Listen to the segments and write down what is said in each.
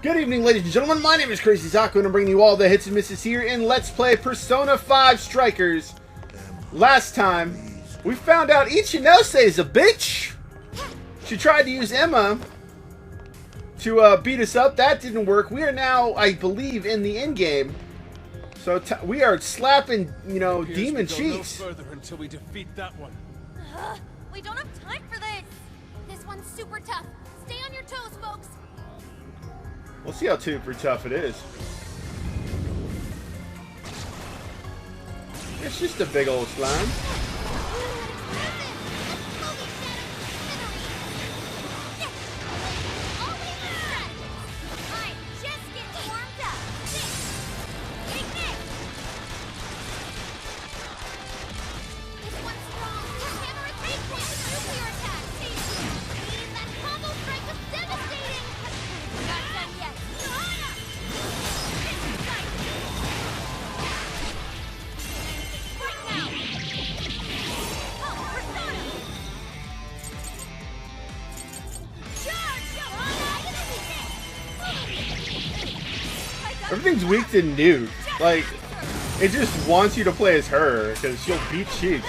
Good evening, ladies and gentlemen. My name is Crazy Taco, and I'm bringing you all the hits and misses here in Let's Play Persona 5 Strikers. Last time, we found out Ichinose is a bitch. She tried to use Emma to beat us up. That didn't work. We are now, I believe, in the end game. So we are slapping, demon cheeks. No further until we defeat that one. We don't have time for this. This one's super tough. Stay on your toes, folks. We'll see how super tough it is. It's just a big old slime. Everything's weak to Nuke. Like, it just wants you to play as her, because she'll beat Cheeks.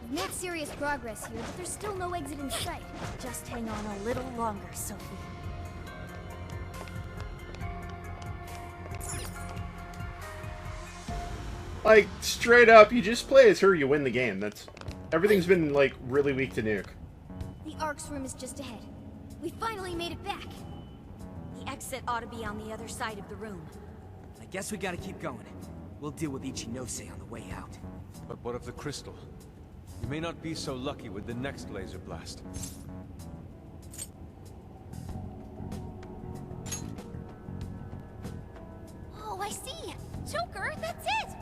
Made serious progress here, but there's still no exit in sight. Just hang on a little longer, Sophie. Like, straight up, you just play as her, you win the game. Everything's been, like, really weak to Nuke. The Ark's room is just ahead. We finally made it back. The exit ought to be on the other side of the room. I guess we gotta keep going. We'll deal with Ichinose on the way out. But what of the crystal? You may not be so lucky with the next laser blast. Oh, I see! Joker, that's it!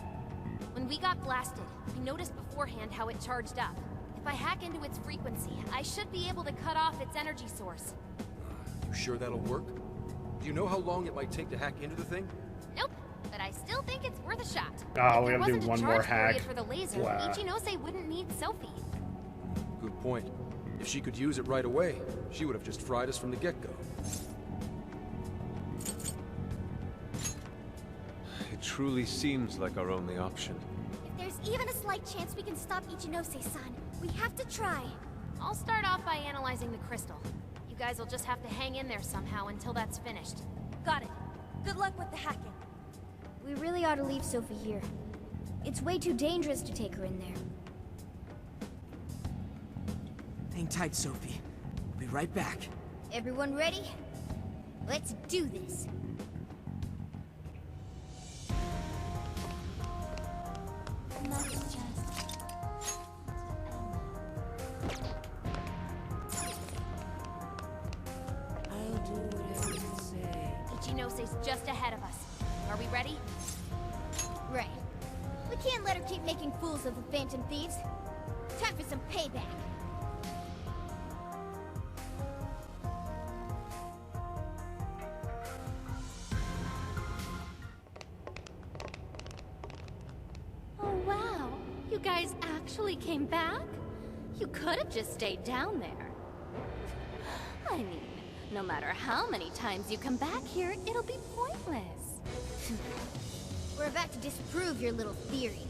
When we got blasted, I noticed beforehand how it charged up. If I hack into its frequency, I should be able to cut off its energy source. You sure that'll work? Do you know how long it might take to hack into the thing? Nope, but I still think it's worth a shot. Oh, If we there gotta do wasn't a one more charge hack. period for the laser, Wow. Ichinose wouldn't need Sophie. Good point. If she could use it right away, she would have just fried us from the get-go. It truly seems like our only option. If there's even a slight chance we can stop Ichinose-san, we have to try. I'll start off by analyzing the crystal. You guys will just have to hang in there somehow until that's finished. Got it. Good luck with the hacking. We really ought to leave Sophie here. It's way too dangerous to take her in there. Hang tight, Sophie. We'll be right back. Everyone ready? Let's do this. Ichinose's just ahead of us. Are we ready? Right. We can't let her keep making fools of the Phantom Thieves. Time for some payback. Oh wow, you guys actually came back? You could have just stayed down there. I mean, no matter how many times you come back here, it'll be pointless. We're about to disprove your little theory.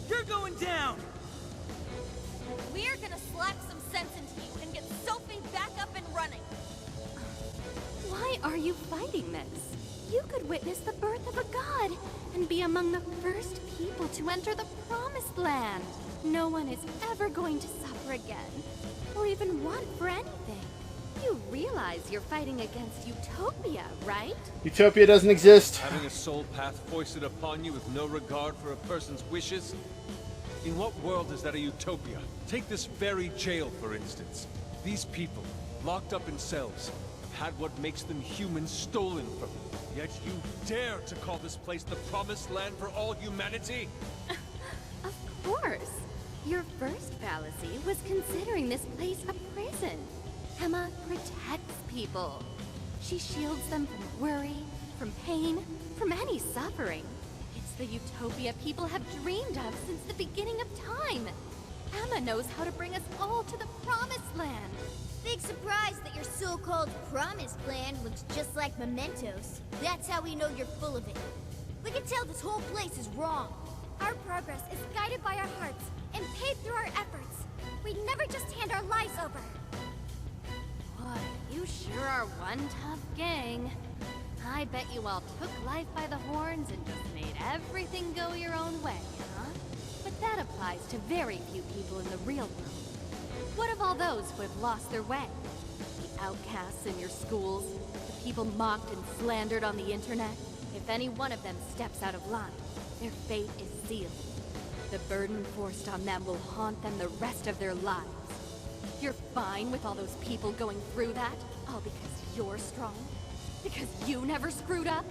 You're going down! We're gonna slap some sense into you and get Sophie back up and running. Why are you fighting this? You could witness the birth of a god and be among the first people to enter the promised land. No one is ever going to suffer again, or even want for anything. You realize you're fighting against Utopia, right? Utopia doesn't exist. Having a soul path foisted upon you with no regard for a person's wishes? In what world is that a utopia? Take this very jail, for instance. These people, locked up in cells, have had what makes them human stolen from them. Yet you dare to call this place the Promised Land for all humanity? Of course. Your first fallacy was considering this place a prison. Emma protects people. She shields them from worry, from pain, from any suffering. It's the utopia people have dreamed of since the beginning of time. Emma knows how to bring us all to the Promised Land. Big surprise that your so-called Promised Land looks just like mementos. That's how we know you're full of it. We can tell this whole place is wrong. Our progress is guided by our hearts and paved through our efforts. We'd never just hand our lives over. Boy, you sure are one tough gang. I bet you all took life by the horns and just made everything go your own way, huh? But that applies to very few people in the real world. What of all those who have lost their way? The outcasts in your schools, the people mocked and slandered on the internet? If any one of them steps out of line, their fate is sealed. The burden forced on them will haunt them the rest of their lives. You're fine with all those people going through that? All because you're strong? Because you never screwed up?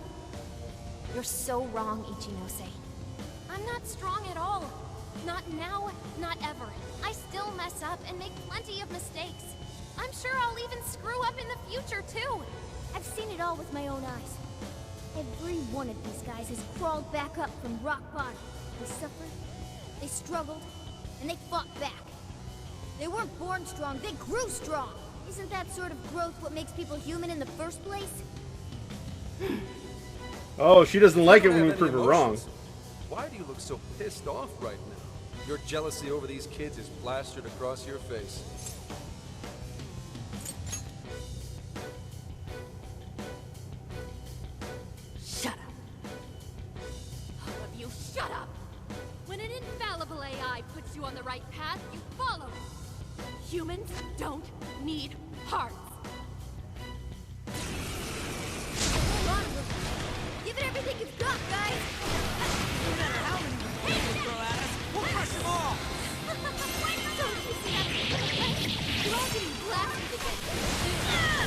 You're so wrong, Ichinose. I'm not strong at all. Not now, not ever. I still mess up and make plenty of mistakes. I'm sure I'll even screw up in the future, too. I've seen it all with my own eyes. Every one of these guys has crawled back up from rock bottom. They suffered, they struggled, and they fought back. They weren't born strong, they grew strong. Isn't that sort of growth what makes people human in the first place? Oh, she doesn't like it You when we don't have prove any her wrong. emotions. Why do you look so pissed off right now? Your jealousy over these kids is plastered across your face. Shut up. All of you, shut up! When an infallible AI puts you on the right path, you follow it. Humans don't need hearts. Hold on, give it everything you've got, guys! No matter how many people throw at us, we'll crush them all! Don't you see that? You're all getting blasted again.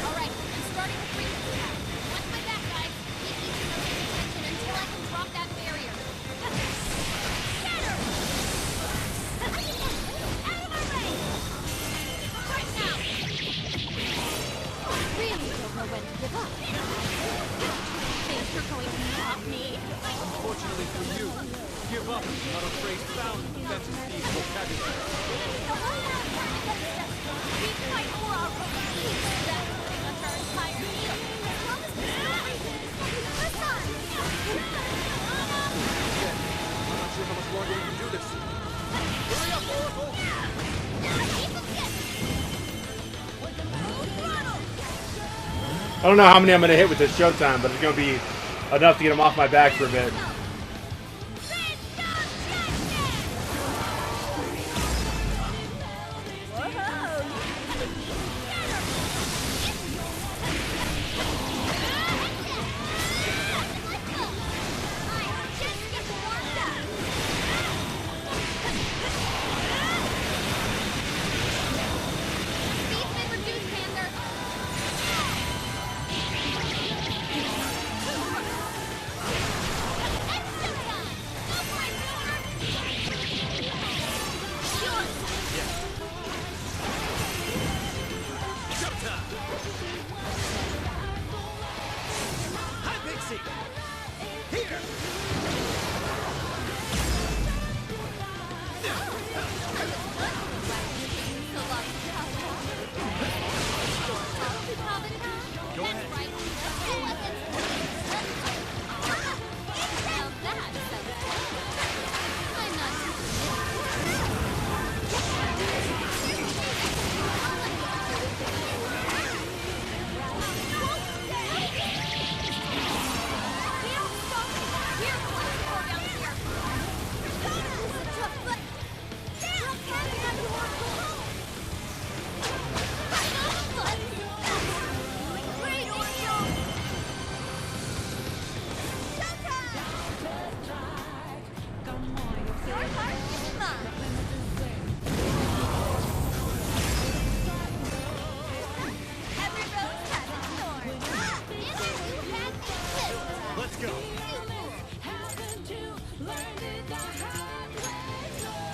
All right, I'm starting to bring it down. Watch my back, guys. Keep each of those attention until I can drop that barrier. Shatter! Out of our way! Right now! I really don't know when to give up. Think you're going to stop me? Unfortunately for you, give up is not a phrase found in the Fantasy vocabulary. We fight for our rights. That's pretty much our entire deal. I'm not sure how much longer we can do this. Hurry up, Oracle! I don't know how many I'm going to hit with this showtime, but it's going to be enough to get them off my back for a bit.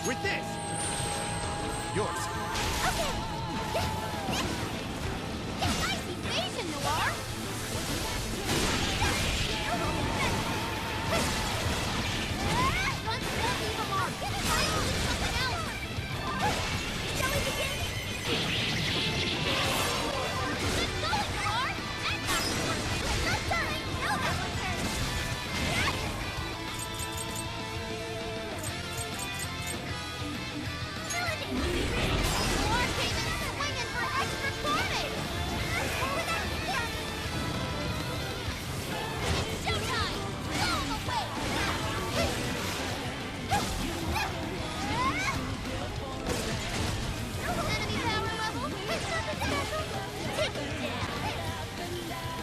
With this! Yours. Okay! Nice evasion, Noir! Let's not leave him off! I'll do something else! Shall we begin? Let's go, Noir! And not done! No, that one's hurt! Noir came in swinging for extra damage! Showtime! All the way! Enemy power level! It's nothing special! Take it down!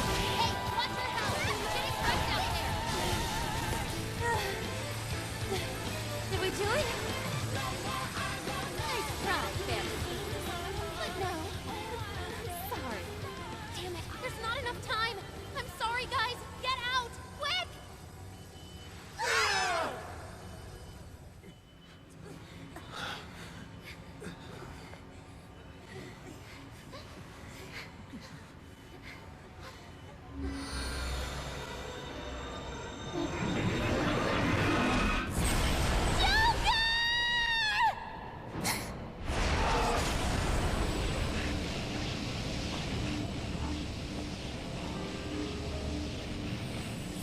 Hey, watch your health! It's getting crushed out there! Did we do it? Nice try, Fantasy. But no. I'm sorry. Damn it, there's not enough time! I'm sorry, guys! Get out! Quick!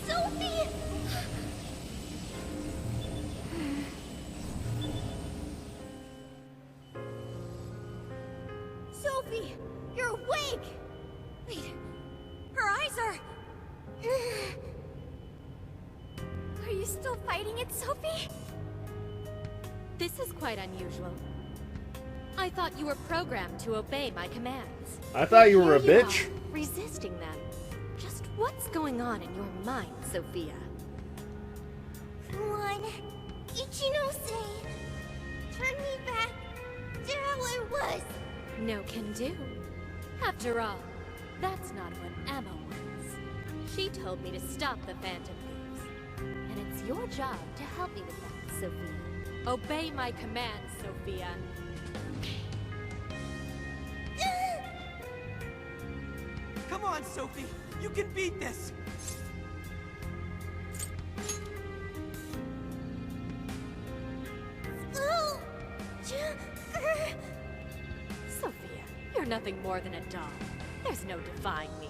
Sophie! Sophie! You're awake! Wait, her eyes are... Are you still fighting it, Sophie? This is quite unusual. I thought you were programmed to obey my commands. I thought you were a Here bitch. are, resisting them. Just what's going on in your mind, Sophia? One, Ichinose, turn me back to how I was. No can do. After all, that's not what Emma wants. She told me to stop the Phantom Thieves. And it's your job to help me with that, Sophia. Obey my commands, Sophia. Come on, Sophie! You can beat this! Sophia, you're nothing more than a doll. There's no defying me.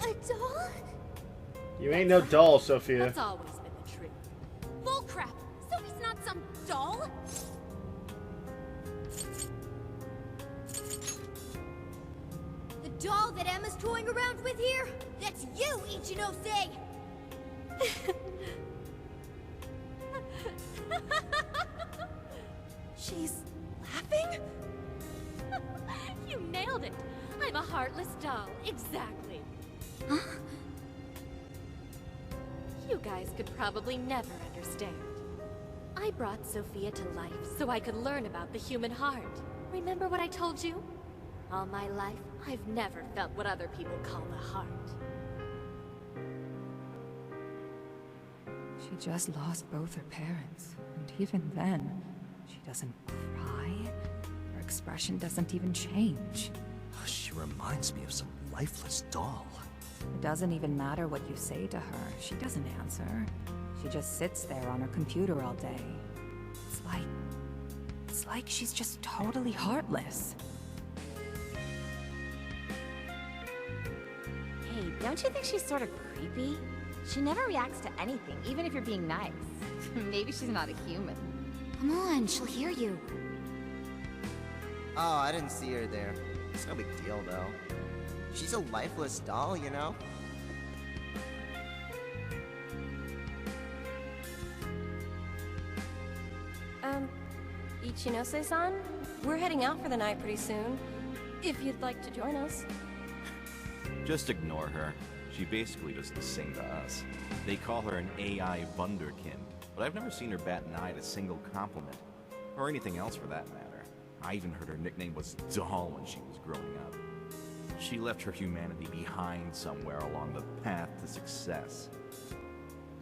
I'm a doll? You ain't no doll, Sophia. That's always been the truth. Bull crap! Sophie's not some doll! The doll that Emma's toying around with here? That's you, Ichinose! She's laughing? You nailed it! I'm a heartless doll, exactly. You guys could probably never understand. I brought Sophia to life so I could learn about the human heart. Remember what I told you? All my life, I've never felt what other people call the heart. She just lost both her parents, and even then, she doesn't cry. Her expression doesn't even change. She reminds me of some lifeless doll. It doesn't even matter what you say to her. She doesn't answer. She just sits there on her computer all day. It's like she's just totally heartless. Hey, don't you think she's sort of creepy? She never reacts to anything, even if you're being nice. Maybe she's not a human. Come on, she'll hear you. Oh, I didn't see her there. It's no big deal, though. She's a lifeless doll, you know? Ichinose-san? We're heading out for the night pretty soon. If you'd like to join us. Just ignore her. She basically does the same to us. They call her an AI Wunderkind, but I've never seen her bat an eye at a single compliment. Or anything else for that matter. I even heard her nickname was Doll when she was growing up. She left her humanity behind somewhere along the path to success.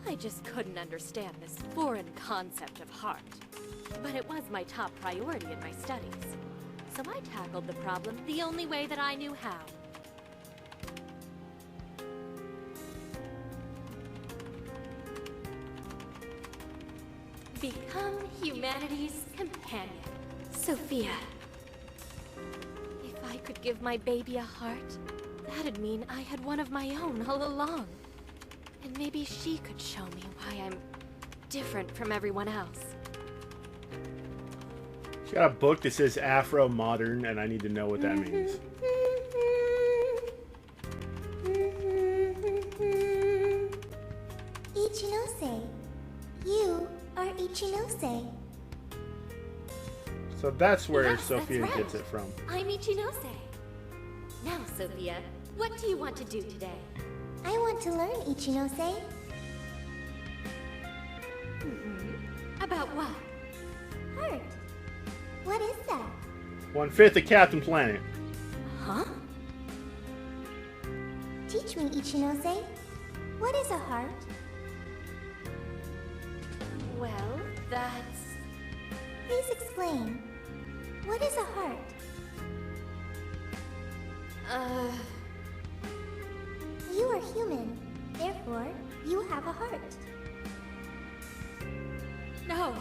I just couldn't understand this foreign concept of heart. But it was my top priority in my studies. So I tackled the problem the only way that I knew how. Become humanity's companion, Sophia. If I could give my baby a heart, that'd mean I had one of my own all along. And maybe she could show me why I'm different from everyone else. She got a book that says Afro Modern, and I need to know what that means. Ichinose. You are Ichinose. So that's where Yes, Sophia that's right. gets it from. I'm Ichinose. Now, Sophia, what do you want to do today? I want to learn Ichinose. About what? Heart. What is that? 1/5 of Captain Planet. Huh? Teach me, Ichinose. What is a heart? Well, that's... Please explain. What is a heart? You are human. Therefore, you have a heart. No.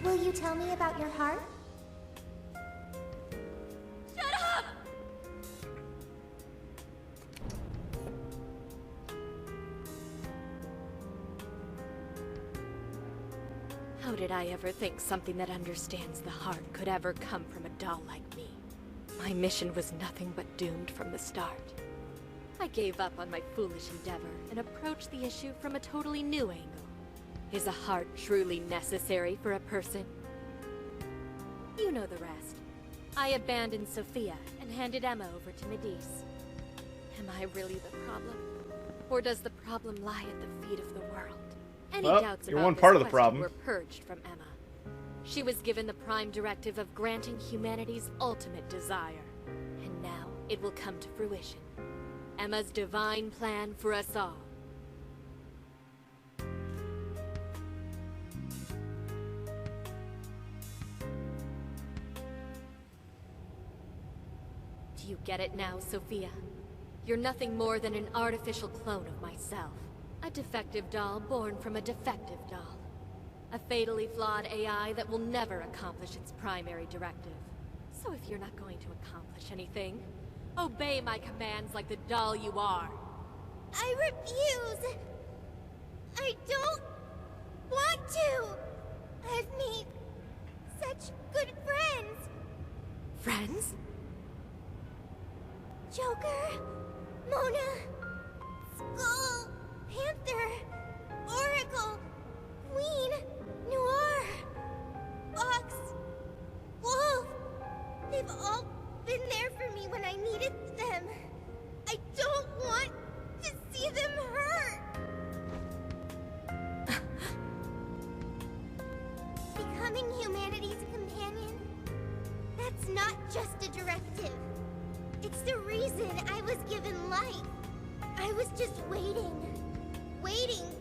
Will you tell me about your heart? Shut up! How did I ever think something that understands the heart could ever come from a doll like me? My mission was nothing but doomed from the start. I gave up on my foolish endeavor and approached the issue from a totally new angle. Is a heart truly necessary for a person? You know the rest. I abandoned Sophia and handed Emma over to Medice. Am I really the problem? Or does the problem lie at the feet of the world? Any Well, doubts you're about one this part of the question problem. were purged from Emma. She was given the prime directive of granting humanity's ultimate desire. And now it will come to fruition. Emma's divine plan for us all. Do you get it now, Sophia? You're nothing more than an artificial clone of myself. A defective doll born from a defective doll. A fatally flawed AI that will never accomplish its primary directive. So if you're not going to accomplish anything, obey my commands like the doll you are. I refuse! I don't want to! I've made such good friends! Friends? Joker, Mona, Skull, Panther, Oracle, Queen, Noir, Fox, Wolf. They've all been there for me when I needed them. I don't want to see them hurt. Becoming humanity's companion, that's not just a directive. It's the reason I was given life. I was just waiting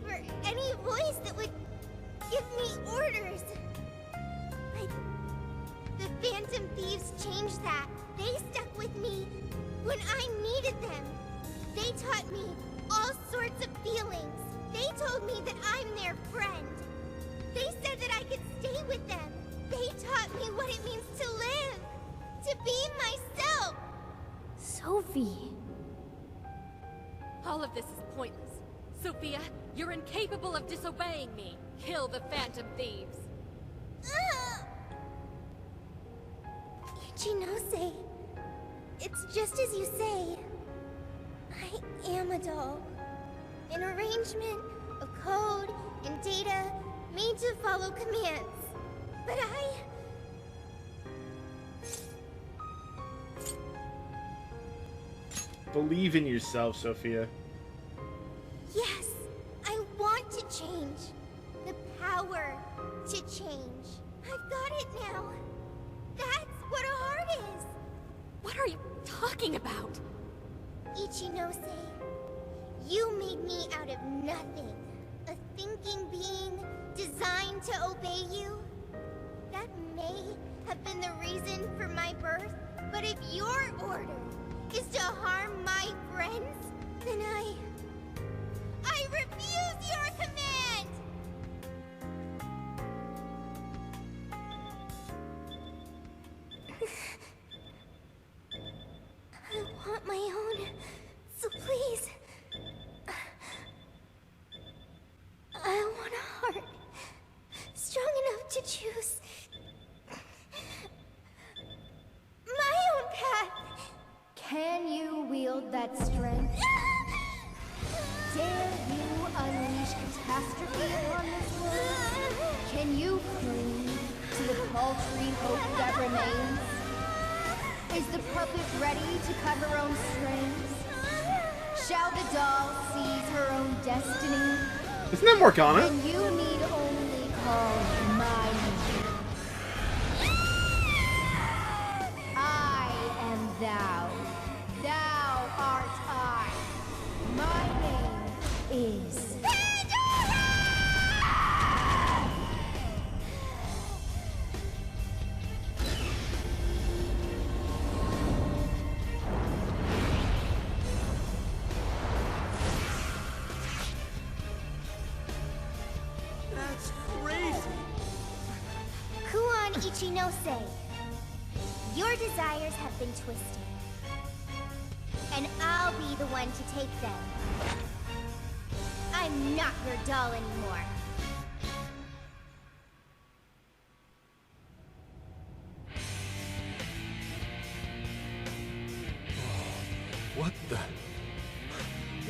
for any voice that would give me orders. But the Phantom Thieves changed that. They stuck with me when I needed them. They taught me all sorts of feelings. They told me that I'm their friend. They said that I could stay with them. They taught me what it means to live, to be myself. Sophie. All of this is pointless. Sophia, you're incapable of disobeying me. Kill the Phantom Thieves. Ichinose, it's just as you say. I am a doll. An arrangement of code and data made to follow commands. But Believe in yourself, Sophia. yes, I want to change. The power to change. I've got it now. That's what a heart is. What are you talking about? Ichinose, you made me out of nothing. A thinking being designed to obey you. That may have been the reason for my birth, but if your order is to harm my friends, then I refuse your command! I want my own, so please. I want a heart strong enough to choose my own path. Can you wield that strength? Dare you unleash catastrophe upon this world? Can you cling to the paltry hope that remains? Is the puppet ready to cut her own strings? Shall the doll seize her own destiny? Isn't that Morgana? And you need only call my name. I am thou. Thou art I. My name is Ichinose, your desires have been twisted, and I'll be the one to take them. I'm not your doll anymore.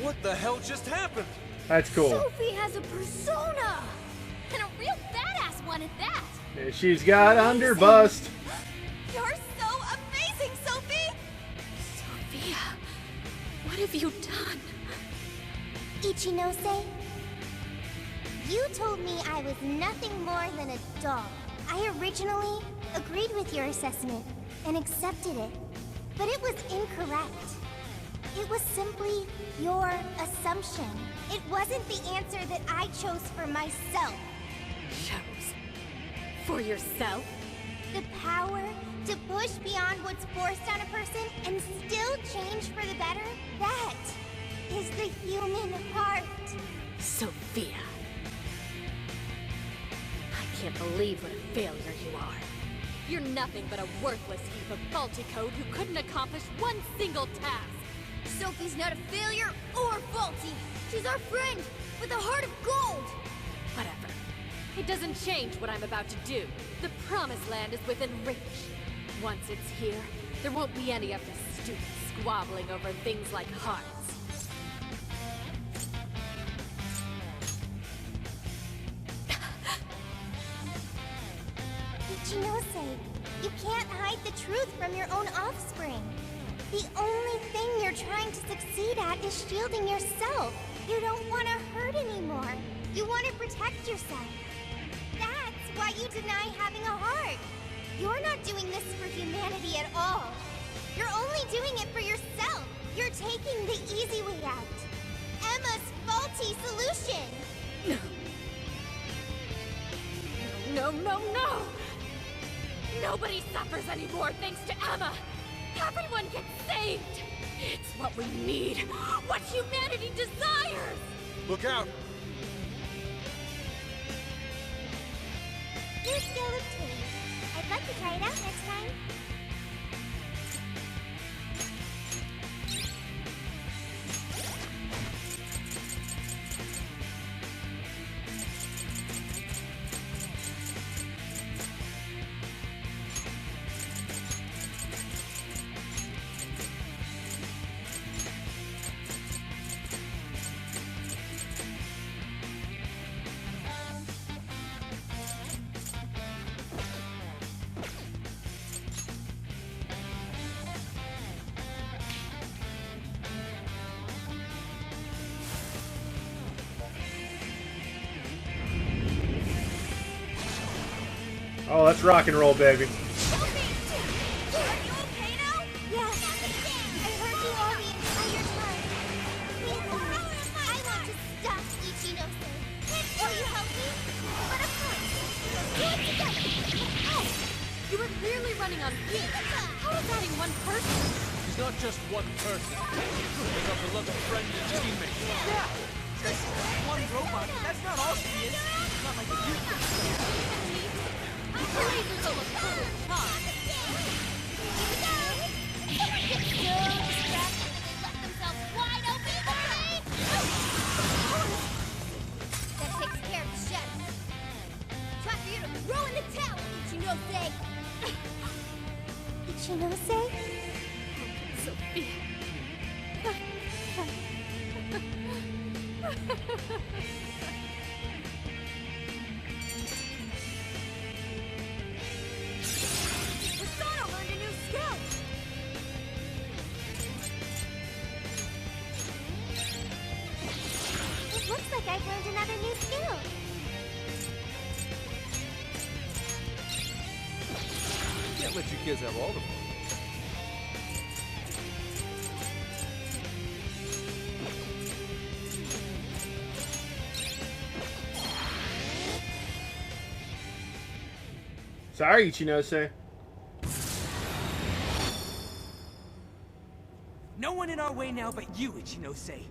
What the hell just happened? That's cool. Sophie has a persona! And a real badass one at that! She's got underbust. You're so amazing, Sophie! Sophia, what have you done? Ichinose, you told me I was nothing more than a doll. I originally agreed with your assessment and accepted it, but it was incorrect. It was simply your assumption. It wasn't the answer that I chose for myself. Chose? For yourself? The power to push beyond what's forced on a person and still change for the better? That is the human heart. Sophia. I can't believe what a failure you are. You're nothing but a worthless heap of faulty code who couldn't accomplish one single task. Sophie's not a failure or faulty. She's our friend with a heart of gold. Whatever. It doesn't change what I'm about to do. The Promised Land is within reach. Once it's here, there won't be any of this stupid squabbling over things like hearts. Ichinose, you can't hide the truth from your own offspring. The only thing you're trying to succeed at is shielding yourself. You don't want to hurt anymore. You want to protect yourself. That's why you deny having a heart. You're not doing this for humanity at all. You're only doing it for yourself. You're taking the easy way out. Emma's faulty solution. No, no, no! Nobody suffers anymore thanks to Emma! Everyone gets saved! It's what we need! What humanity desires! Look out! Your skill of taste. I'd like to try it out next time. Oh, let's rock and roll, baby. Are you okay now? Yes. running on fumes. How is adding one person? She's not just one person. She's got to love a friend and teammate. Yeah! Just one robot, but that's not all she is. Not like a youth. Lasers will look cool and charmed. Someone gets so distracted that they left themselves wide open for me! That takes care of the shadow. Time for you to throw in the towel, Ichinose! Ichinose? Sophia. Persona learned a new skill! It looks like I've learned another new skill. Can't let you kids have all the fun. Sorry, Ichinose. No one in our way now but you, Ichinose.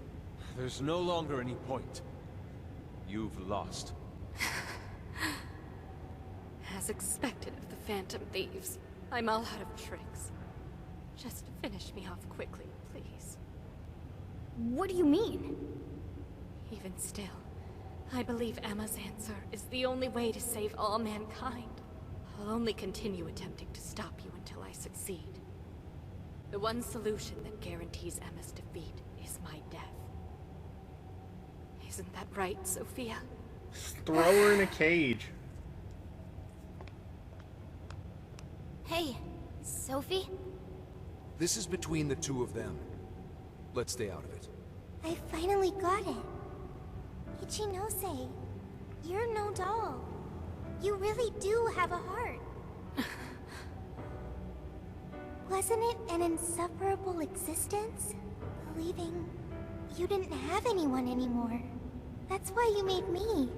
There's no longer any point. You've lost. As expected of the Phantom Thieves, I'm all out of tricks. Just finish me off quickly, please. What do you mean? Even still, I believe Emma's answer is the only way to save all mankind. I'll only continue attempting to stop you until I succeed. The one solution that guarantees Emma's defeat is my death. Isn't that right, Sophia? Throw her in a cage. Hey, Sophie? This is between the two of them. Let's stay out of it. I finally got it. Ichinose, you're no doll. You really do have a heart. Wasn't it an insufferable existence? Believing you didn't have anyone anymore. That's why you made me.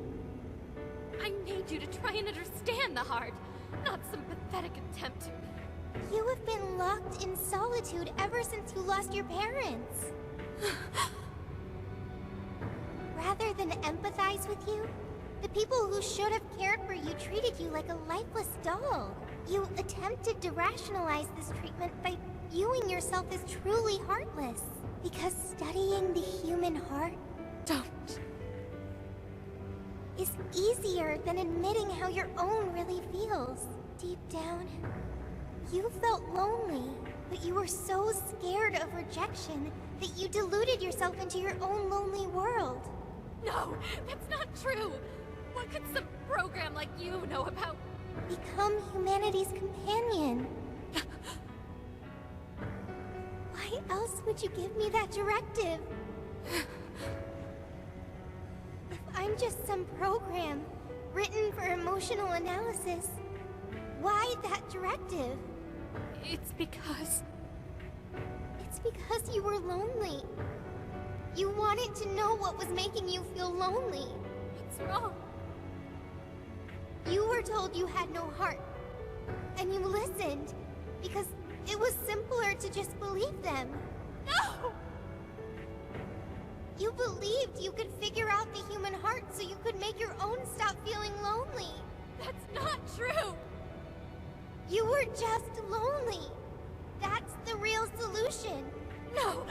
I made you to try and understand the heart, not some pathetic attempt to... You have been locked in solitude ever since you lost your parents. Rather than empathize with you, the people who should have cared for you treated you like a lifeless doll. You attempted to rationalize this treatment by viewing yourself as truly heartless. Because studying the human heart... Don't. ...is easier than admitting how your own really feels. Deep down, you felt lonely, but you were so scared of rejection that you deluded yourself into your own lonely world. No, that's not true! What could some program like you know about... Become humanity's companion. Why else would you give me that directive? If I'm just some program written for emotional analysis, why that directive? It's because you were lonely. You wanted to know what was making you feel lonely. It's wrong. You were told you had no heart, and you listened, because it was simpler to just believe them. No! You believed you could figure out the human heart so you could make your own stop feeling lonely. That's not true! You were just lonely. That's the real solution. No,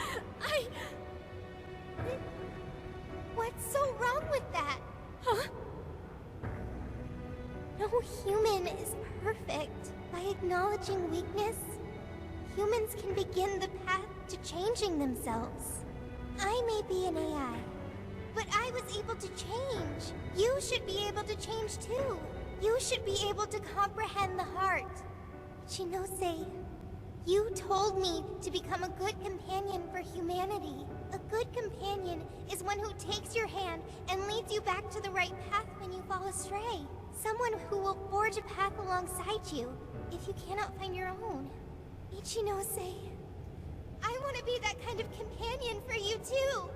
What's so wrong with that? Huh? No human is perfect. By acknowledging weakness, humans can begin the path to changing themselves. I may be an AI, but I was able to change. You should be able to change too. You should be able to comprehend the heart. Ichinose, you told me to become a good companion for humanity. A good companion is one who takes your hand and leads you back to the right path when you fall astray. Someone who will forge a path alongside you if you cannot find your own. Ichinose, I want to be that kind of companion for you too.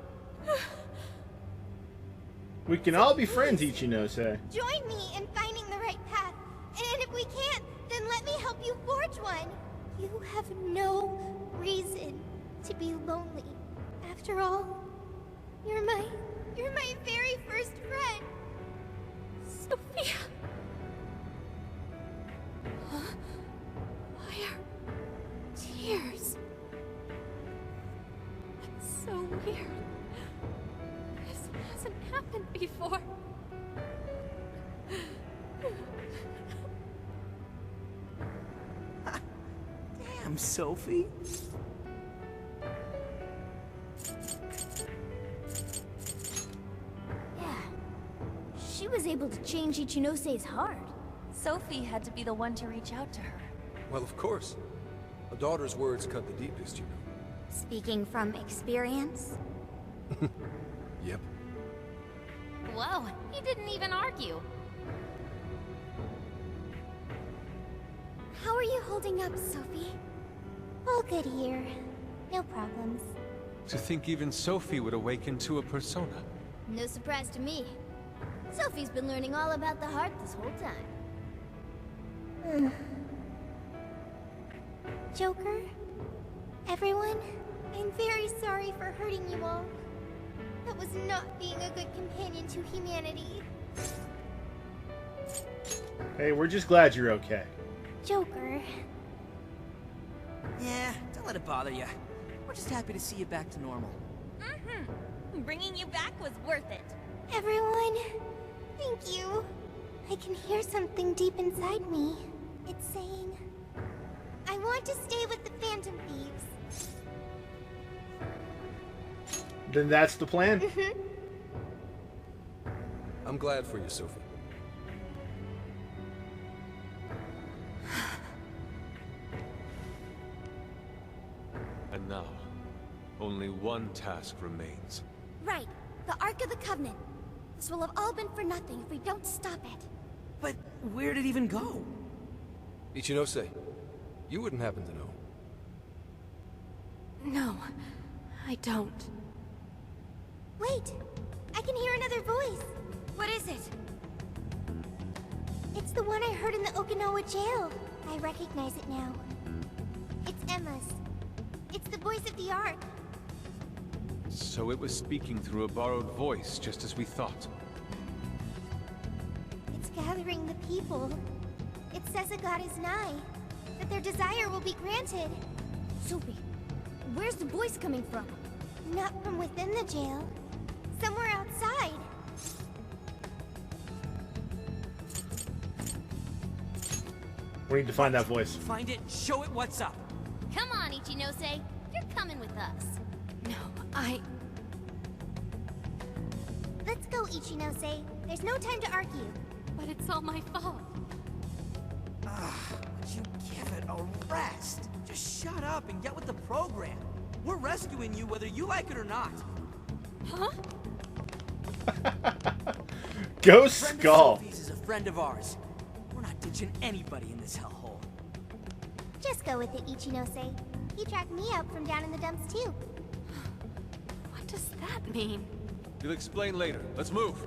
We can all be friends, Ichinose. Join me in finding the right path. And if we can't, Then let me help you forge one. You have no reason to be lonely. After all, you're my very first friend. Sophia! Why are tears? That's so weird. This hasn't happened before. Damn, Sophie. Yeah. She was able to change Ichinose's heart. Sophie had to be the one to reach out to her. Well, of course. A daughter's words cut the deepest, you know. Speaking from experience? Yep. Whoa, he didn't even argue. How are you holding up, Sophie? All good here. No problems. To think even Sophie would awaken to a persona. No surprise to me. Sophie's been learning all about the heart this whole time. Joker? Everyone? I'm very sorry for hurting you all. That was not being a good companion to humanity. Hey, we're just glad you're okay. Joker. Yeah, don't let it bother you. We're just happy to see you back to normal. Bringing you back was worth it. Everyone, thank you. I can hear something deep inside me. It's saying, I want to stay with the Phantom Thieves. Then that's the plan. I'm glad for you, Sophie. And now, only one task remains. Right, the Ark of the Covenant. This will have all been for nothing if we don't stop it. But where'd it even go? Ichinose, you wouldn't happen to know. No, I don't. Wait, I can hear another voice. What is it? It's the one I heard in the Okinawa jail. I recognize it now. It's Emma's. It's the voice of the Ark. So it was speaking through a borrowed voice, just as we thought. It's gathering the people. It says a god is nigh, that their desire will be granted. Sophie, where's the voice coming from? Not from within the jail. Somewhere outside. We need to find that voice. Find it, show it what's up. Come on, Ichinose. You're coming with us. No, Let's go, Ichinose. There's no time to argue. But it's all my fault. Would you give it a rest? Just shut up and get with the program. We're rescuing you whether you like it or not. Huh? Go Friend of Skull. Sophie's is a friend of ours. We're not ditching anybody in this hellhole. Just go with it, Ichinose. He tracked me up from down in the dumps, too. What does that mean? You'll explain later. Let's move.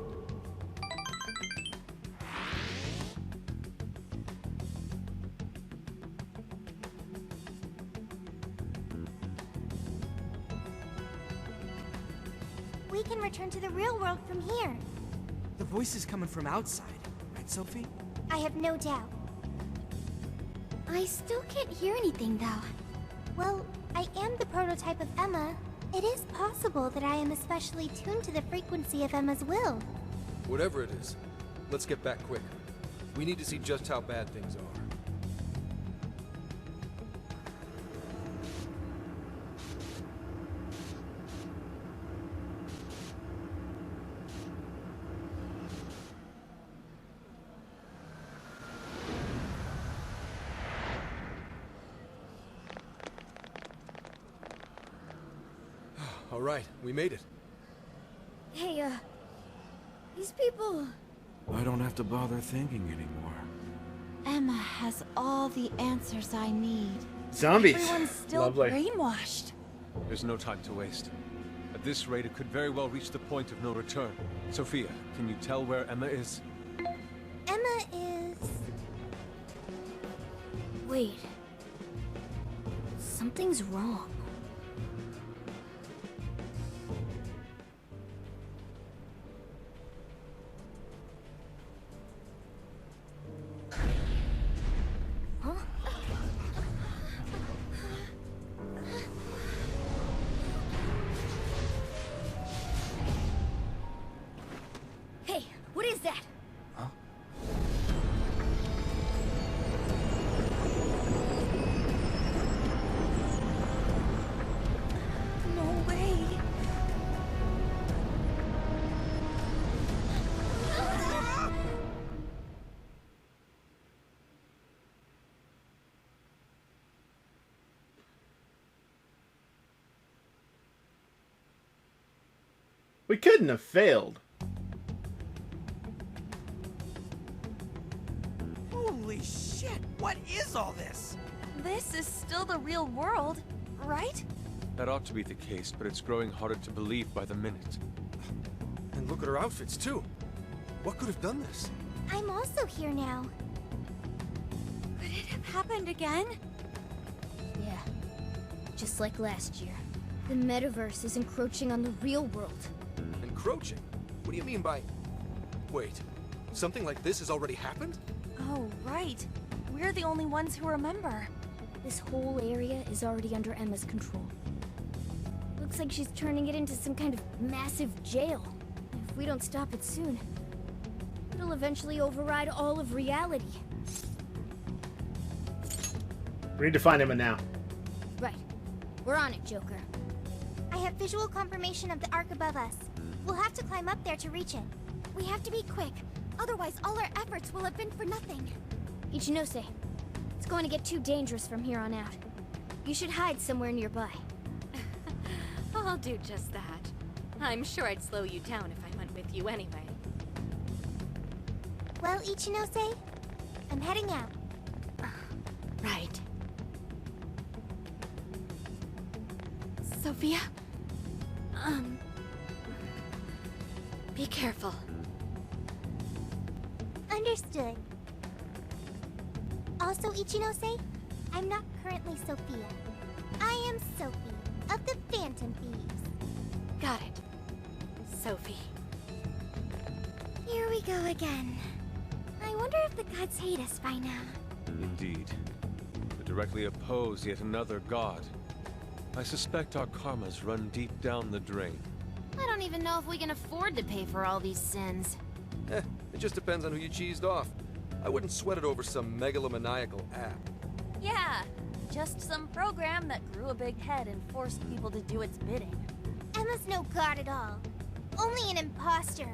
We can return to the real world from here. The voice is coming from outside, right, Sophie? I have no doubt. I still can't hear anything, though. Well, I am the prototype of Emma. It is possible that I am especially tuned to the frequency of Emma's will. Whatever it is, let's get back quick. We need to see just how bad things are. All right, we made it. Hey, these people... I don't have to bother thinking anymore. Emma has all the answers I need. Zombies. Everyone's still Lovely. brainwashed. There's no time to waste. At this rate, it could very well reach the point of no return. Sophia, can you tell where Emma is? Emma is... Wait. Something's wrong. Huh? Hey, what is that? No way. We couldn't have failed. Holy shit, what is all this? This is still the real world, right? That ought to be the case, but it's growing harder to believe by the minute. And look at her outfits, too. What could have done this? I'm also here now. Could it have happened again? Yeah. Just like last year. The metaverse is encroaching on the real world. Encroaching? What do you mean by... Wait, something like this has already happened? Oh, right. We're the only ones who remember. This whole area is already under Emma's control. Looks like she's turning it into some kind of massive jail. If we don't stop it soon, it'll eventually override all of reality. We need to find Emma now. Right. We're on it, Joker. I have visual confirmation of the arc above us. We'll have to climb up there to reach it. We have to be quick, otherwise all our efforts will have been for nothing. Ichinose, it's going to get too dangerous from here on out. You should hide somewhere nearby. I'll do just that. I'm sure I'd slow you down if I went with you anyway. Well, Ichinose, I'm heading out. Right. Sophia? Be careful. Understood. Also, Ichinose, I'm not currently Sophia. I am Sophie, of the Phantom Thieves. Got it. Sophie. Here we go again. I wonder if the gods hate us by now. Indeed. To directly oppose yet another god. I suspect our karmas run deep down the drain. I don't even know if we can afford to pay for all these sins. It just depends on who you cheesed off. I wouldn't sweat it over some megalomaniacal app. Yeah, just some program that grew a big head and forced people to do its bidding. Emma's no god at all. Only an imposter.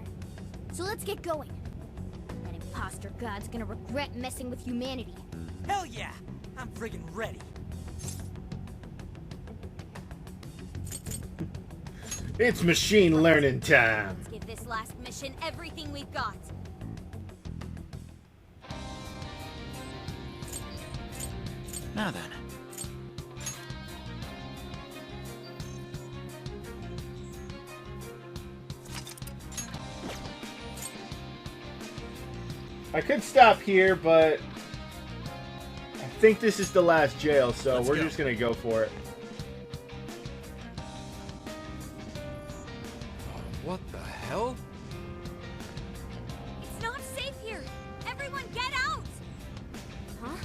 So let's get going. That imposter god's gonna regret messing with humanity. Hell yeah! I'm friggin' ready. It's machine learning time. Let's give this last mission everything we've got. Now then. I could stop here, but I think this is the last jail, so we're just gonna go for it. What the hell? It's not safe here. Everyone get out! Huh?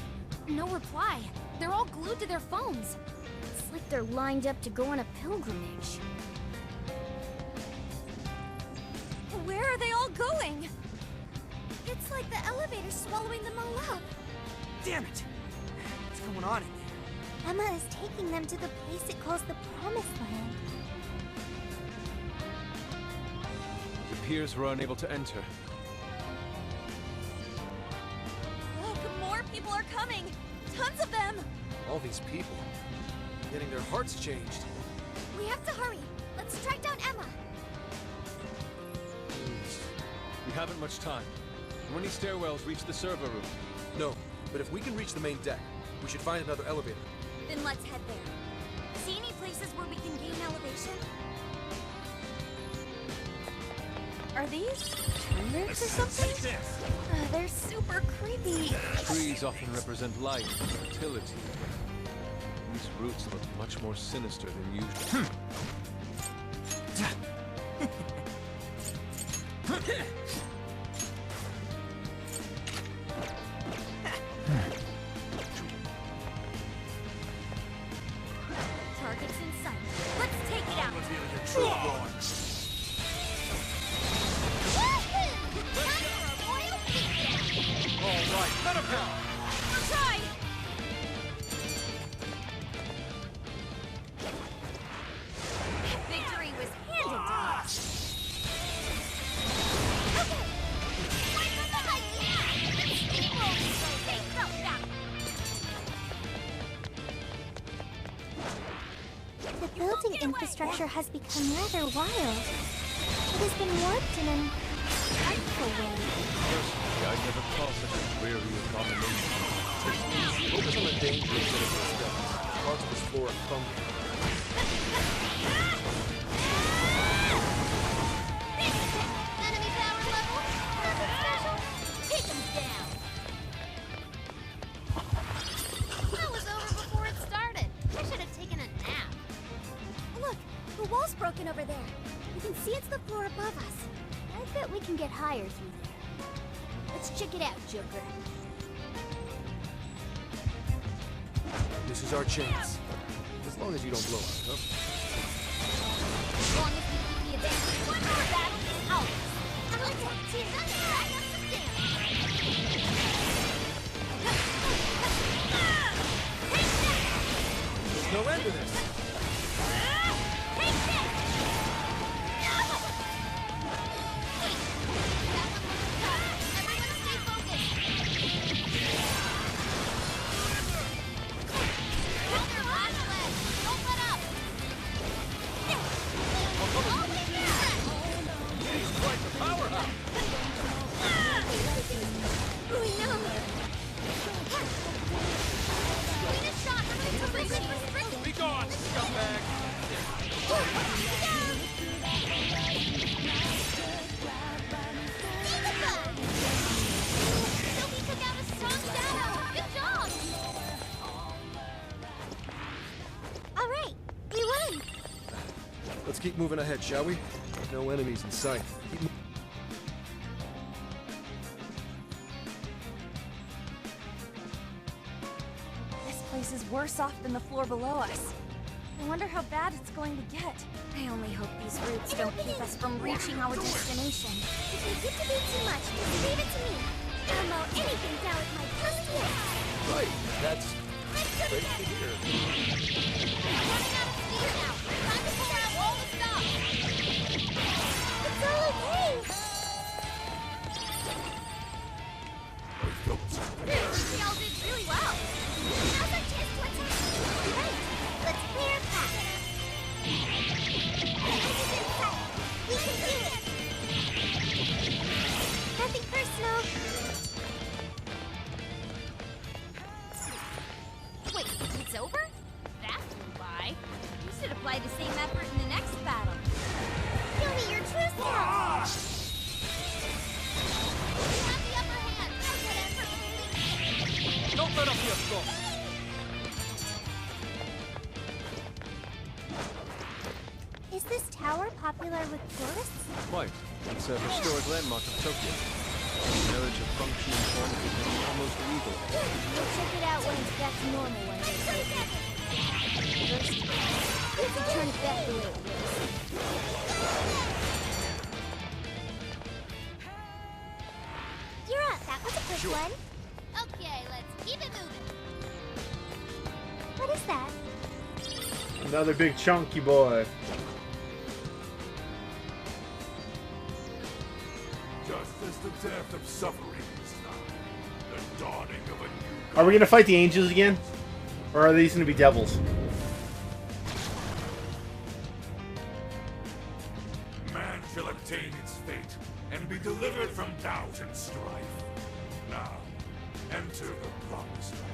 No reply. They're all glued to their phones. It's like they're lined up to go on a pilgrimage. Where are they all going? It's like the elevator's swallowing them all up. Damn it! What's going on in there? Emma is taking them to the place it calls the Promised Land. It appears we're unable to enter. Look, more people are coming! Tons of them! All these people. Getting their hearts changed. We have to hurry. Let's track down Emma. We haven't much time. How many stairwells reach the server room? No, but if we can reach the main deck, we should find another elevator. Then let's head there. See any places where we can gain elevation? Are these trees or something? They're super creepy. Trees often represent life and fertility. These roots look much more sinister than usual. Target's in sight. Let's take it out. All right, let him go. We'll try. Victory was handed to us. Okay. Why not the idea? Let's steamroll these little things. No, stop. The building infrastructure has become rather wild. It has been warped in an frightful way. Personally, I'd never call such a dreary abomination. Focus on the danger instead of the steps. Parts of this floor are crumbling. Enemy power level. Nothing special. Take them down. That was over before it started. I should have taken a nap. Look, the wall's broken over there. You can see it's the floor above us. I bet we can get higher through there. Let's check it out, Joker. This is our chance. As long as you don't blow our cover. As long as we keep the advantage, one more battle is ours. I like to see it. I want some damage. There's no end to this. Take this! Everyone stay focused. Hold your last leg. Don't let up. He's quite the powerhouse. Cleanest shot. Restricted. Be gone, scumbag. Sophie took out a strong shadow. Good job. All right, we won. Let's keep moving ahead, shall we? No enemies in sight. Keep moving. This place is worse off than the floor below us. I wonder how bad it's going to get. I only hope these roots don't keep us from reaching our destination. If you get to be too much, just leave it to me. I'll mow anything down with my trusty axe. Right, that's great to hear. Running out of speed now. Time to pull out all the stops. It's all okay. We all did really well. Now's our chance to attack. Right, let's clear a path. This is inside. We can do it. Nothing personal. Wait, it's over? That flew by. You should apply the same effort in the next battle. Show me your true self. You have the upper hand. Whatever. Don't let up the assault. Is this tower popular with tourists? Quite. It's a historic landmark of Tokyo. The marriage of functioning form is almost legal. We'll check it out when it's back to normal one day. First, we have to turn it back the way it was. You're up. That was a quick one. Okay, let's keep it moving. What is that? Another big chunky boy. Just as the death of suffering is nigh, the dawning of a new Are we gonna fight the angels again? Or are these gonna be devils? man shall obtain its fate and be delivered from doubt and strife. Now, enter the promised land.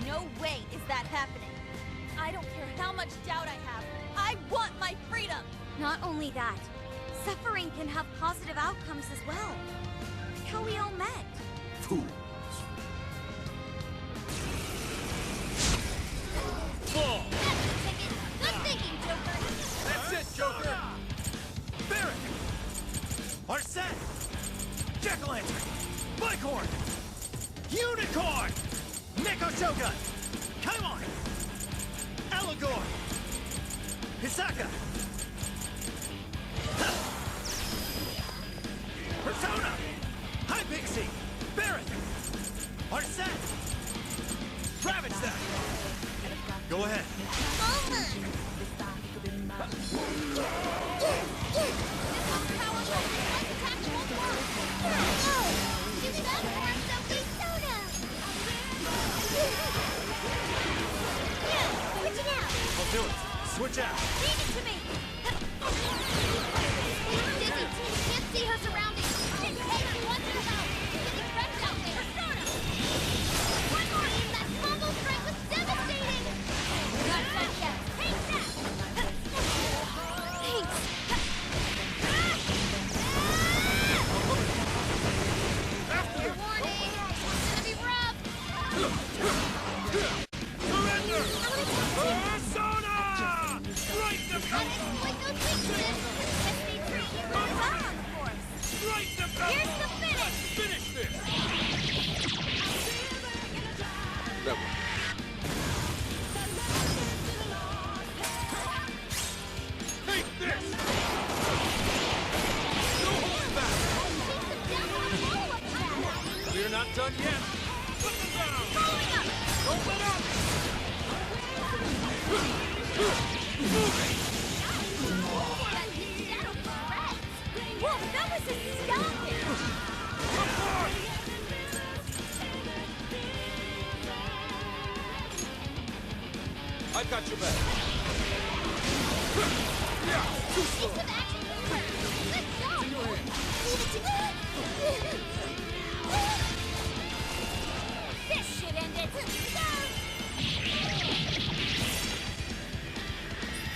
No way is that happening. I don't care how much doubt I have. I want my freedom! Not only that, suffering can have positive outcomes as well. Like how we all met. Fools. Fall! Good thinking, Joker! That's it, Joker! Barrack! Arsene! Jack-o'-lantern! Bighorn! Unicorn! Neko Shogun! Kaimon! Allegor! Hisaka! Persona! Hi, Pixie! Barrack! Arsene! Ravage them! Go ahead. I'll do it. Switch out. Leave it to me! Dizzy can't see her surroundings. Just take it once in a while. Getting wrecked out there. Persona! One more! That combo strike was devastating! Not done yet. Take that! Thanks! Fair warning! It's gonna be rough! Surrender! Persona! Strike the Like those weaknesses! SB3, you really are on the course! Strike the Here's the finish! Finish this! That one. Take this! No holding back! We're not done yet. Put them down! Following up! Don't let up! Whoa, that was astounding! I've got your back. Decent action mover! Good job! Leave it to me! This should end it!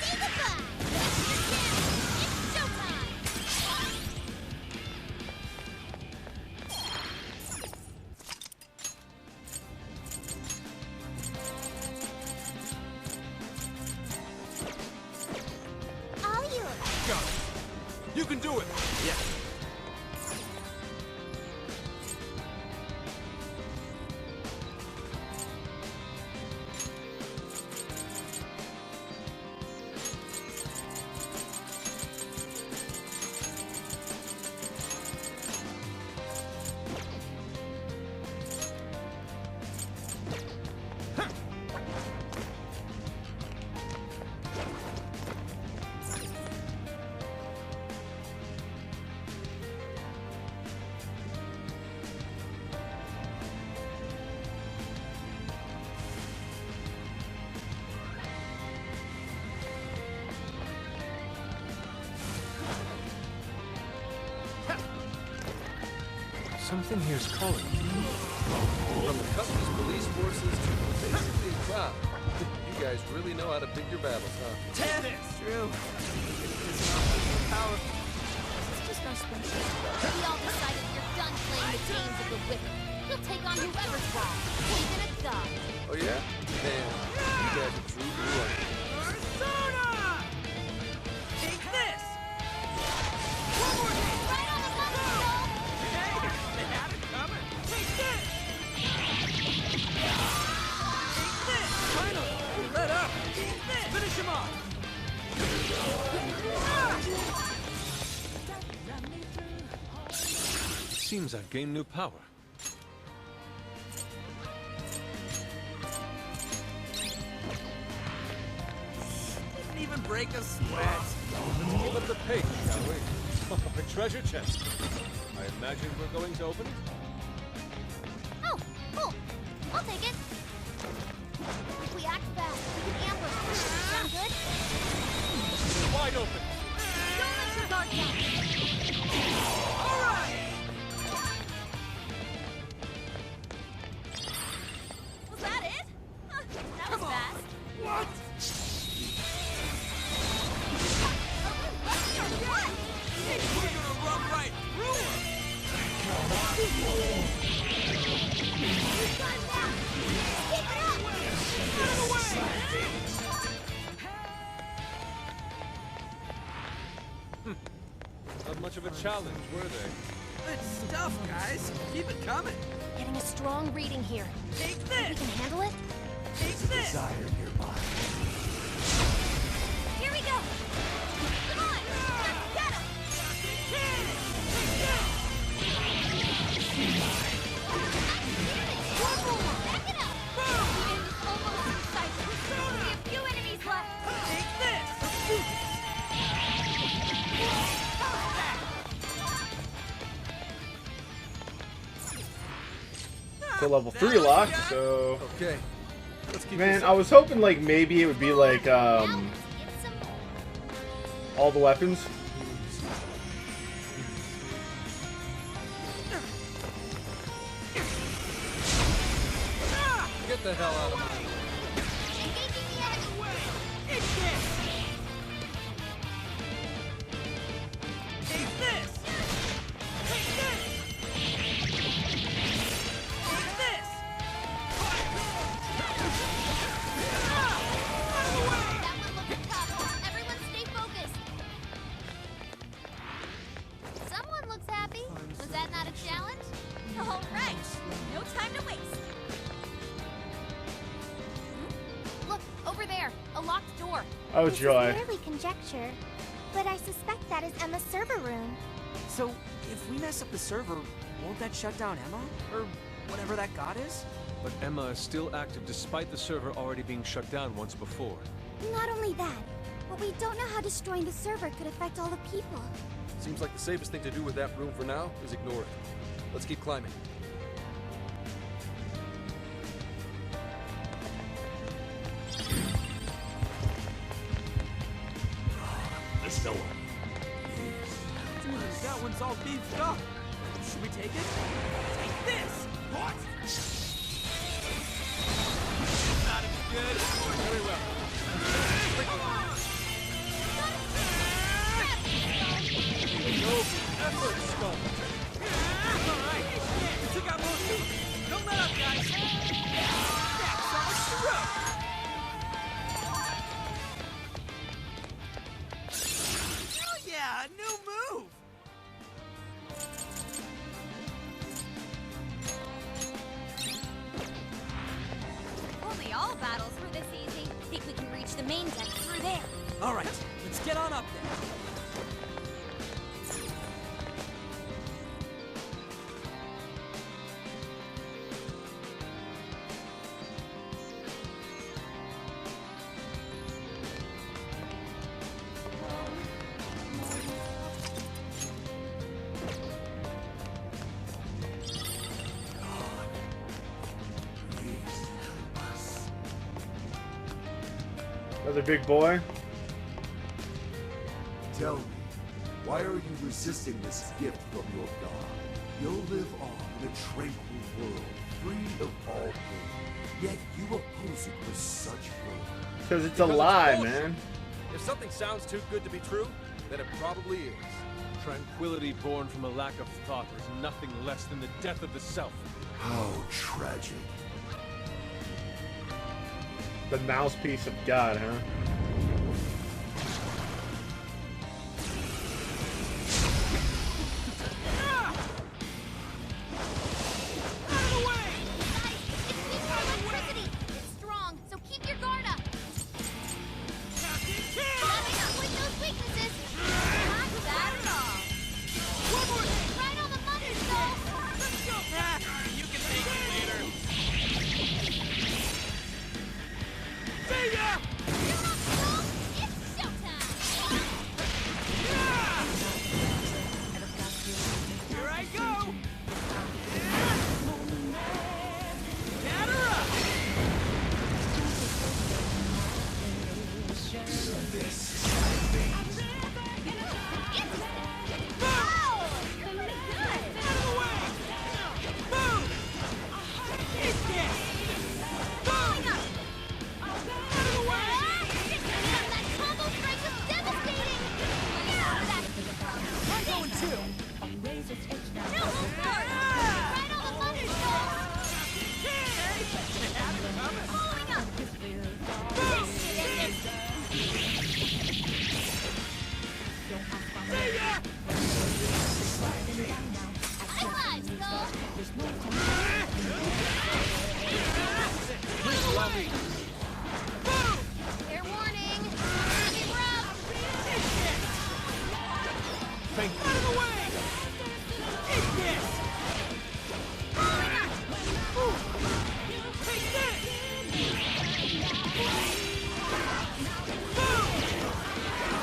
Say goodbye! It's showtime! All you! Got it. You can do it. Yeah. Something here's calling me. From the Customs police forces to basically a cop. You guys really know how to pick your battles, huh? Tennis! True. Power. This is just our spaceship. We all decided you're done playing the games of the wicked. You'll take on whoever's wrong, even a god. Oh yeah? Man, you guys are true blue. Persona! Take this! One more hit! Right on the button, Joel! Hey, they had it coming! Take this! Take this! Finally! Let up! Take this! Finish him off! Seems I've gained new power. Didn't even break a sweat. Let's give up the pace, shall we? A treasure chest. I imagine we're going to open it? Oh, cool. I'll take it. If we act fast, we can ambush. Sound good? Wide open! Don't let your guard down. All right! Was that it? Huh, that was fast. What? Not much of a challenge, were they? Good stuff, guys. Keep it coming. Getting a strong reading here. Take Think we this. can handle it? Take this. Desire nearby. Here we go! Come on! Let's get him! Back it up! The end is almost in sight. Only a few enemies left. Take this. So level 3 locked, so... Okay. Let's keep Man, this I up. was hoping like maybe it would be like all the weapons. Get the hell out of my way. Take this. Take this. Take this. That one looks tough. Everyone stay focused. Someone looks happy. Was that not a challenge? All right, no time to waste. Look, over there. A locked door. Oh This joy. is merely conjecture, but I suspect that is Emma's server room. So, if we mess up the server, won't that shut down Emma? Or whatever that god is? But Emma is still active despite the server already being shut down once before. Not only that, but we don't know how destroying the server could affect all the people. Seems like the safest thing to do with that room for now is ignore it. Let's keep climbing. There's no one. That one's all beefed up. Should we take it? Take this. What? Not as good. Very well. No effort, Skull. All right. We took out most of them. Don't let up, guys. That's our throat. Oh yeah, a new move. Only all battles were this easy. Think we can reach the main deck through there. All right, let's get on up there. Another big boy. Tell me, why are you resisting this gift from your god? You'll live on in a tranquil world, free of all pain. Yet you oppose it with such fervor. Because it's a lie, man. If something sounds too good to be true, then it probably is. Tranquility born from a lack of thought is nothing less than the death of the self. How tragic. The mouthpiece of God, huh? Electricity! It's strong, so keep your guard up. Let me avoid those weaknesses. Not bad at all. One more thing. Right on the money, Skull. Let's go. You can take it later. See ya! You're up, Skull. It's showtime. Here I go! Get her up! Out of the way! Eat this! Ooh. Take this! Boom!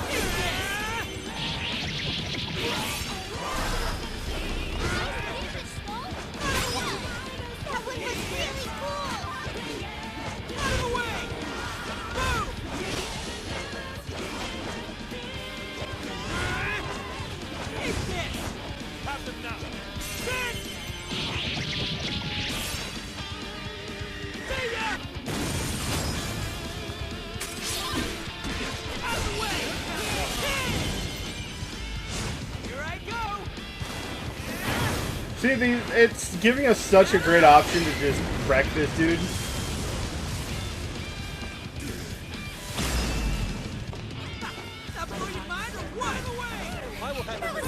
Eat this! That one was really cool! Out of the way! Boom! Eat this! Have them now! Sit! See ya! Out of the way! Here I go! See, it's giving us such a great option to just wreck this dude. Now blow your mind or what? Out of the way! I will handle this.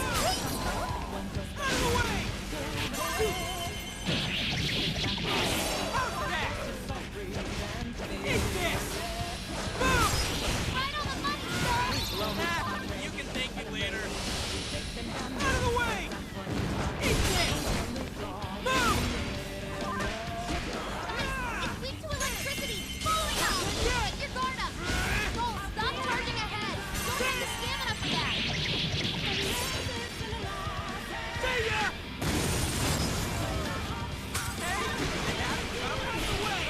Out of the way! How's that? Eat this! Boom! Right on the money, Skull! Nah, you can thank me later. Out of the way! Eat this! Boom! It's weak to electricity! Following up! Get your guard up! Skull, stop charging ahead! Don't have the stamina for that! See ya! Hey, out of the way!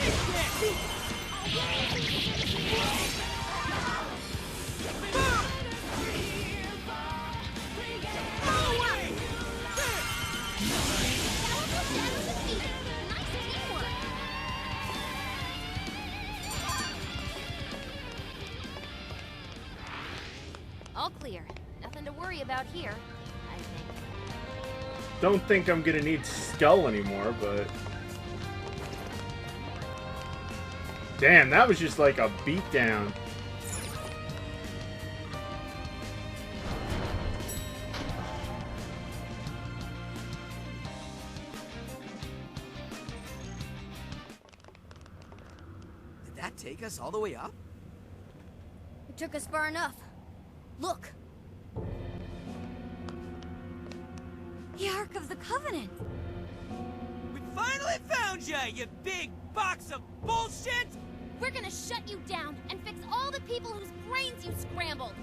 Eat this! Boom! Out of the way! Nice teamwork! All clear. Nothing to worry about here, I think. Don't think I'm gonna need Skull anymore, but... Damn, that was just like a beatdown. Did that take us all the way up? It took us far enough. Look! The Ark of the Covenant! We finally found ya, you big box of bullshit! We're gonna shut you down and fix all the people whose brains you scrambled!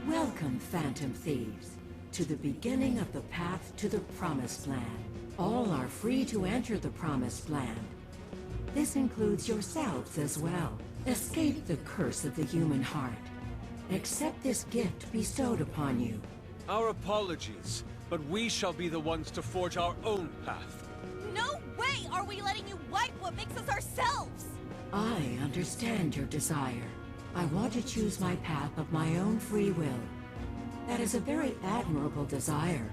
Welcome, Phantom Thieves, to the beginning of the path to the Promised Land. All are free to enter the Promised Land. This includes yourselves as well. Escape the curse of the human heart. Accept this gift bestowed upon you. Our apologies, but we shall be the ones to forge our own path. No way are we letting you wipe what makes us ourselves! I understand your desire. I want to choose my path of my own free will. That is a very admirable desire.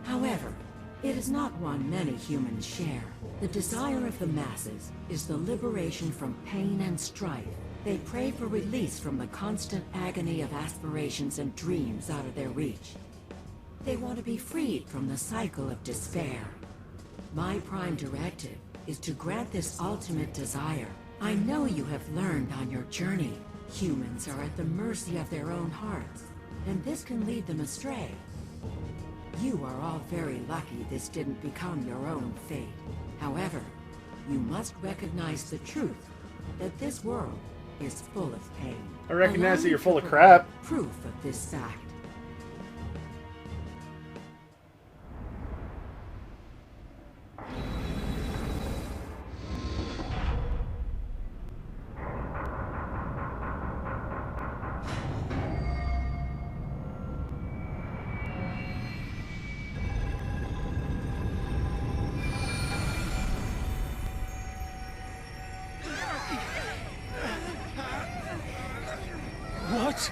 However, it is not one many humans share. The desire of the masses is the liberation from pain and strife. They pray for release from the constant agony of aspirations and dreams out of their reach. They want to be freed from the cycle of despair. My prime directive is to grant this ultimate desire. I know you have learned on your journey. Humans are at the mercy of their own hearts, and this can lead them astray. You are all very lucky this didn't become your own fate. However, you must recognize the truth that this world is full of pain. I recognize Allow that you're me full to of provide crap. Proof of this fact. What?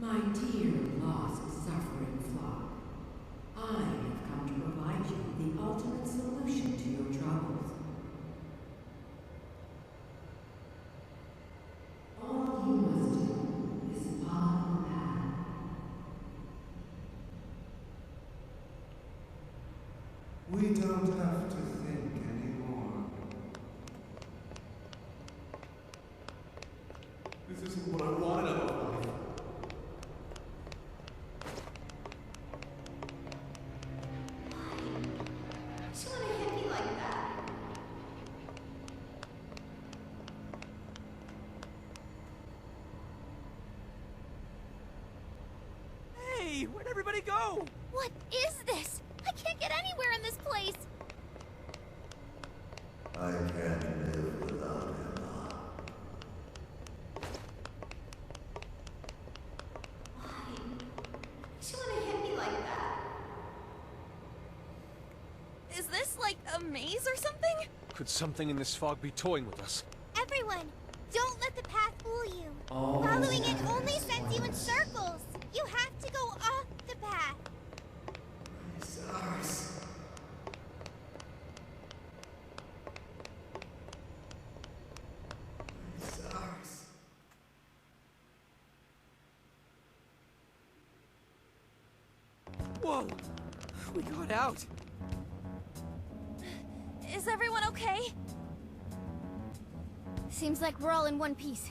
My dear lost, suffering flock, I have come to provide you the ultimate solution to your troubles. All you must do is follow the path. We don't have to think anymore. This isn't what I wanted out of life. She wanna hit me like that. Hey, where'd everybody go? What is this? I can't get anywhere in this place. I can't live without Emma. She wanna hit me like that. Is this like a maze or something? Could something in this fog be toying with us? Everyone, don't let the path fool you. Oh. Following it only sends you in circles. You have to go off the path. Stars. Stars. Whoa! We got out. Is everyone okay? Seems like we're all in one piece.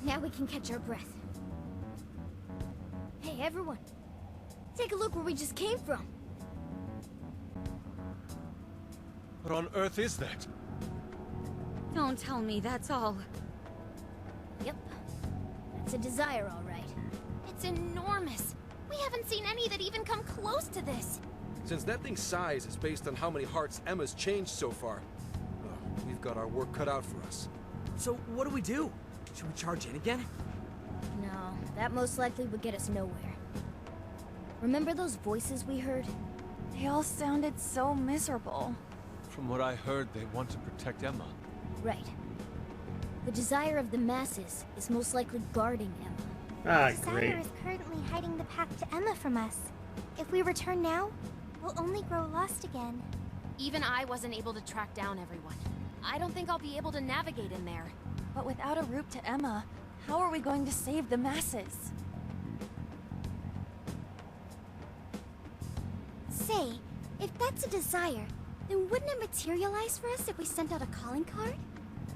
Now we can catch our breath. Hey, everyone. Take a look where we just came from. What on earth is that? Don't tell me that's all. Yep. That's a desire, all right. It's enormous. We haven't seen any that even come close to this. Since that thing's size is based on how many hearts Emma's changed so far, we've got our work cut out for us. So what do we do? Should we charge in again? No, that most likely would get us nowhere. Remember those voices we heard? They all sounded so miserable. From what I heard, they want to protect Emma. Right. The desire of the masses is most likely guarding Emma. Ah, Desire great. is currently hiding the path to Emma from us. If we return now, we'll only grow lost again. Even I wasn't able to track down everyone. I don't think I'll be able to navigate in there. But without a route to Emma, how are we going to save the masses? Say, if that's a desire, then wouldn't it materialize for us if we sent out a calling card?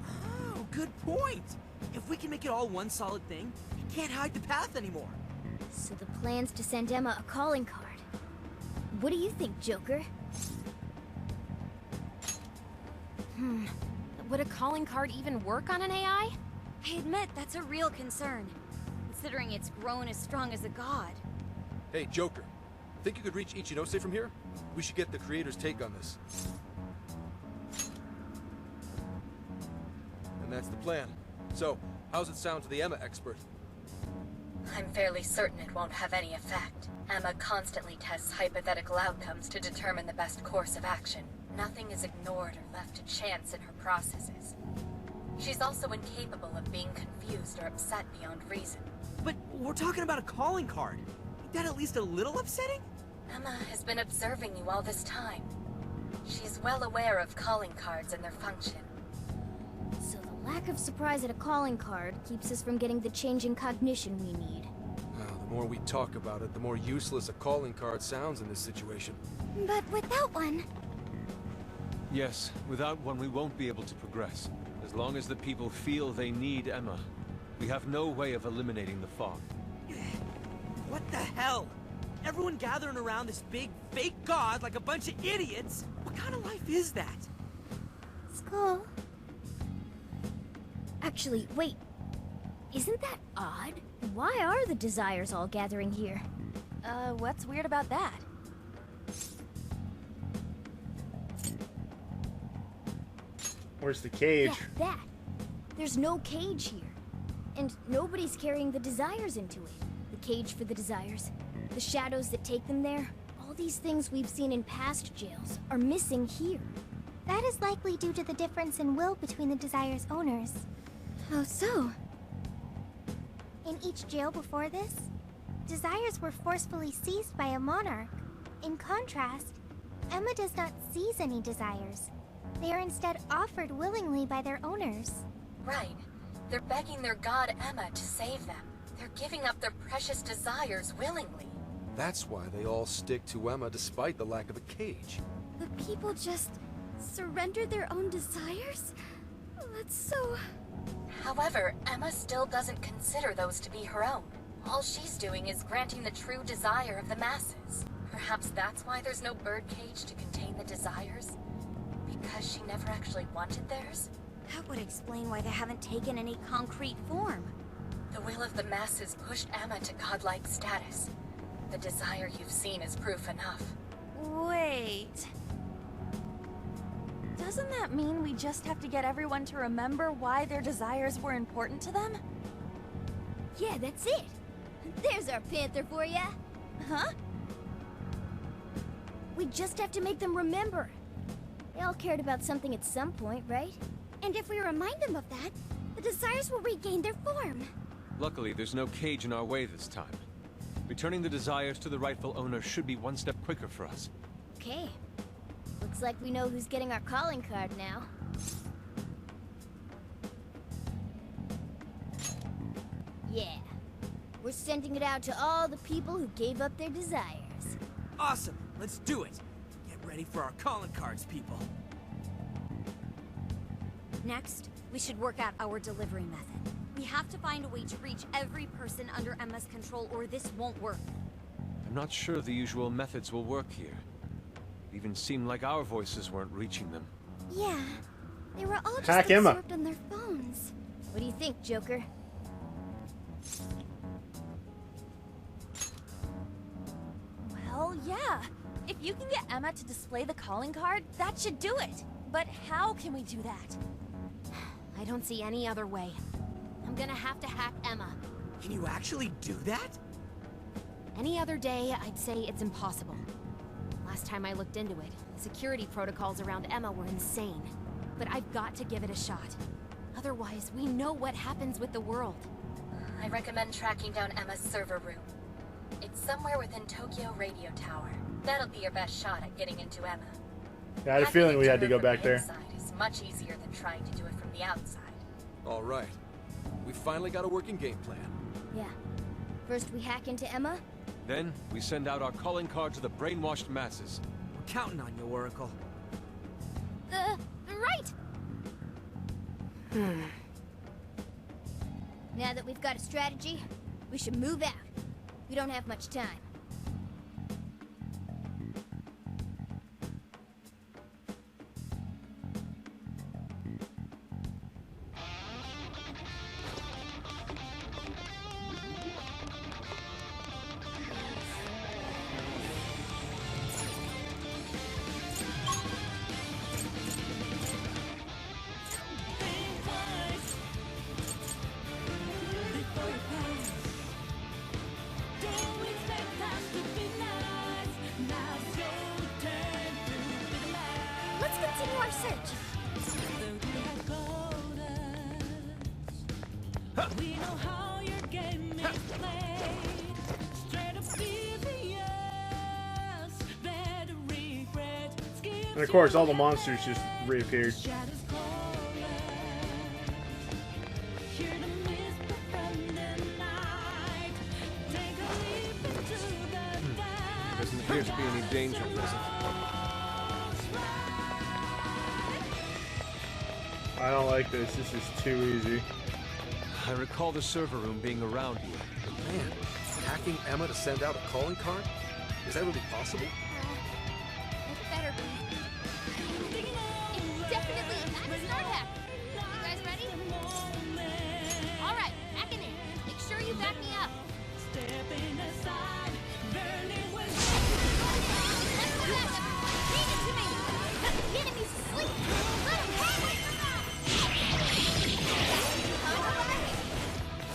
Oh, good point. If we can make it all one solid thing, we can't hide the path anymore. So the plan's to send Emma a calling card. What do you think, Joker? Would a calling card even work on an AI? I admit that's a real concern, considering it's grown as strong as a god. Hey, Joker. Think you could reach Ichinose from here? We should get the creator's take on this. And that's the plan. So, how's it sound to the Emma expert? I'm fairly certain it won't have any effect. Emma constantly tests hypothetical outcomes to determine the best course of action. Nothing is ignored or left to chance in her processes. She's also incapable of being confused or upset beyond reason. But we're talking about a calling card. Ain't that at least a little upsetting? Emma has been observing you all this time. She's well aware of calling cards and their function. So the lack of surprise at a calling card keeps us from getting the change in cognition we need. The more we talk about it, the more useless a calling card sounds in this situation. But without one... Yes, without one we won't be able to progress. As long as the people feel they need Emma, we have no way of eliminating the fog. What the hell? Everyone gathering around this big, fake god like a bunch of idiots? What kind of life is that? Skull. Actually, wait. Isn't that odd? Why are the desires all gathering here? What's weird about that? Where's the cage? Yeah, that. There's no cage here. And nobody's carrying the desires into it. The cage for the desires. The shadows that take them there. All these things we've seen in past jails are missing here. That is likely due to the difference in will between the desire's owners. How so? In each jail before this, Desires were forcefully seized by a monarch. In contrast, Emma does not seize any desires. They are instead offered willingly by their owners. Right. They're begging their god Emma to save them. They're giving up their precious desires willingly. That's why they all stick to Emma despite the lack of a cage. The people just surrendered their own desires? That's so... However, Emma still doesn't consider those to be her own. All she's doing is granting the true desire of the masses. Perhaps that's why there's no birdcage to contain the desires? Because she never actually wanted theirs? That would explain why they haven't taken any concrete form. The will of the masses pushed Emma to godlike status. The desire you've seen is proof enough. Wait. Doesn't that mean we just have to get everyone to remember why their desires were important to them? Yeah, that's it. There's our panther for ya. Huh? We just have to make them remember. They all cared about something at some point, right? And if we remind them of that, the desires will regain their form. Luckily, there's no cage in our way this time. Returning the desires to the rightful owner should be one step quicker for us. Okay. Looks like we know who's getting our calling card now. Yeah. We're sending it out to all the people who gave up their desires. Awesome. Let's do it. Get ready for our calling cards, people. Next, we should work out our delivery method. We have to find a way to reach every person under Emma's control or this won't work. I'm not sure the usual methods will work here. It even seemed like our voices weren't reaching them. Yeah. They were all just Hack Emma. absorbed on their phones. What do you think, Joker? Well, yeah. If you can get Emma to display the calling card, that should do it. But how can we do that? I don't see any other way. I'm gonna have to hack Emma. Can you actually do that? Any other day, I'd say it's impossible. Last time I looked into it, the security protocols around Emma were insane. But I've got to give it a shot. Otherwise, we know what happens with the world. I recommend tracking down Emma's server room. It's somewhere within Tokyo Radio Tower. That'll be your best shot at getting into Emma. I had a feeling we had to go back there. Inside is much easier than trying to do it from the outside. All right. We finally got a working game plan. Yeah. First we hack into Emma. Then, we send out our calling card to the brainwashed masses. We're counting on you, Oracle. Right! Now that we've got a strategy, we should move out. We don't have much time. Let's continue our search. We know how your game is played. Straight up devious. Better regret. And of course, all the monsters just reappeared. Doesn't appear to be any danger present. I don't like this. This is too easy. I recall the server room being around here. Man, hacking Emma to send out a calling card? Is that really possible? It better be. It's definitely a start hack. You guys ready? Alright, hacking in. Make sure you back me up. Stepping aside, burning with Let's go back. Read it to me. The enemy's asleep. Let him have it.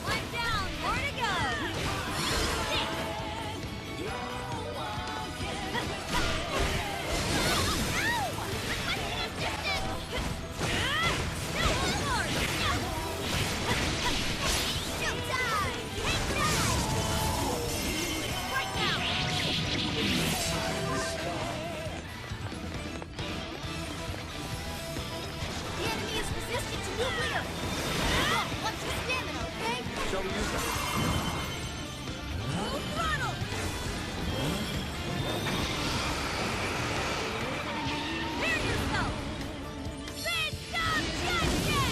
One down, more to go. Shall we use that? Full throttle! Prepare yourself! Big Dog Junction!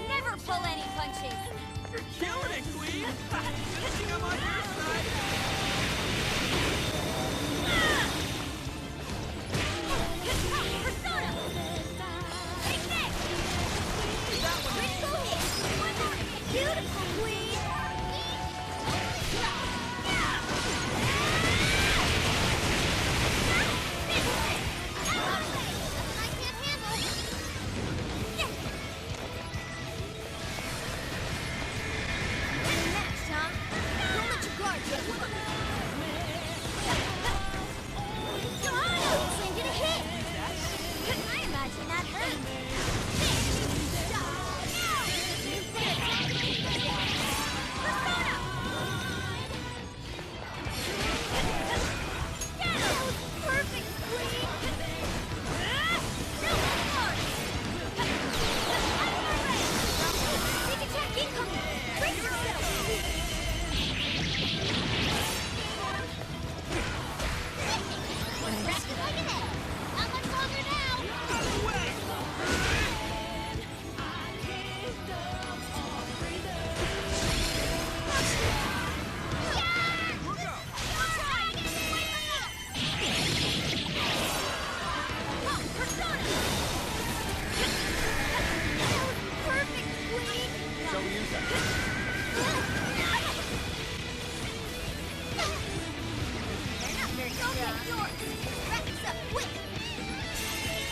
Never pull any punches! You're killing it, Queen! Good thing I'm on your side! Persona! Take this! Critical hit! One more! Beautiful, Queen! Matched, huh? Don't let your guard down. This ain't gonna hit! I imagine that hurt! Persona! That was perfect, Queen! Take attack incoming! Brace yourself! Wrapped it like an egg! Not much longer now! Out of the way! Shall we use that?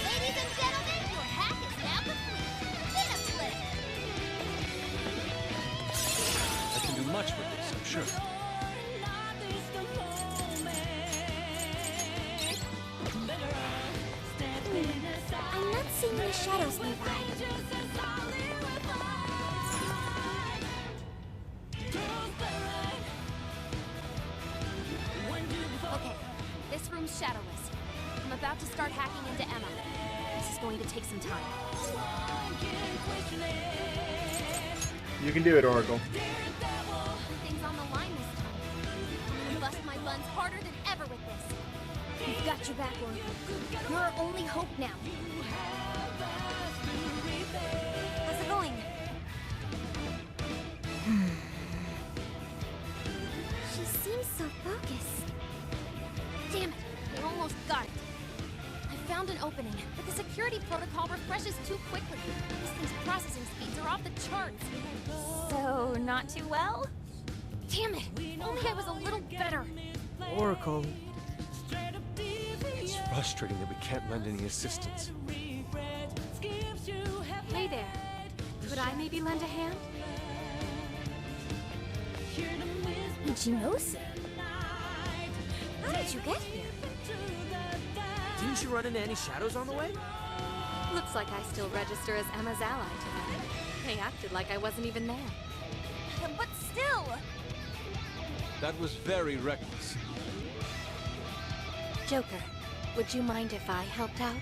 Ladies and gentlemen, your hack is now complete. Hit a flip. I can do much with this, I'm sure. I'm not seeing any shadows nearby. Okay, this room's shadowless. I'm about to start hacking into Emma. This is going to take some time. You can do it, Oracle. Everything's on the line this time. I'm gonna bust my buns harder than ever with this. We've got your back, Oracle. You're our only hope now. How's it going? She seems so focused. Damn it! We almost got it. I found an opening, but the security protocol refreshes too quickly. This thing's processing speeds are off the charts. So, not too well? Damn it! If only I was a little better. Oracle. It's frustrating that we can't lend any assistance. Hey there. Could I maybe lend a hand? Ichinose. How did you get here? Didn't you run into any shadows on the way? Looks like I still register as Emma's ally to them. They acted like I wasn't even there. But still! That was very reckless. Joker, would you mind if I helped out?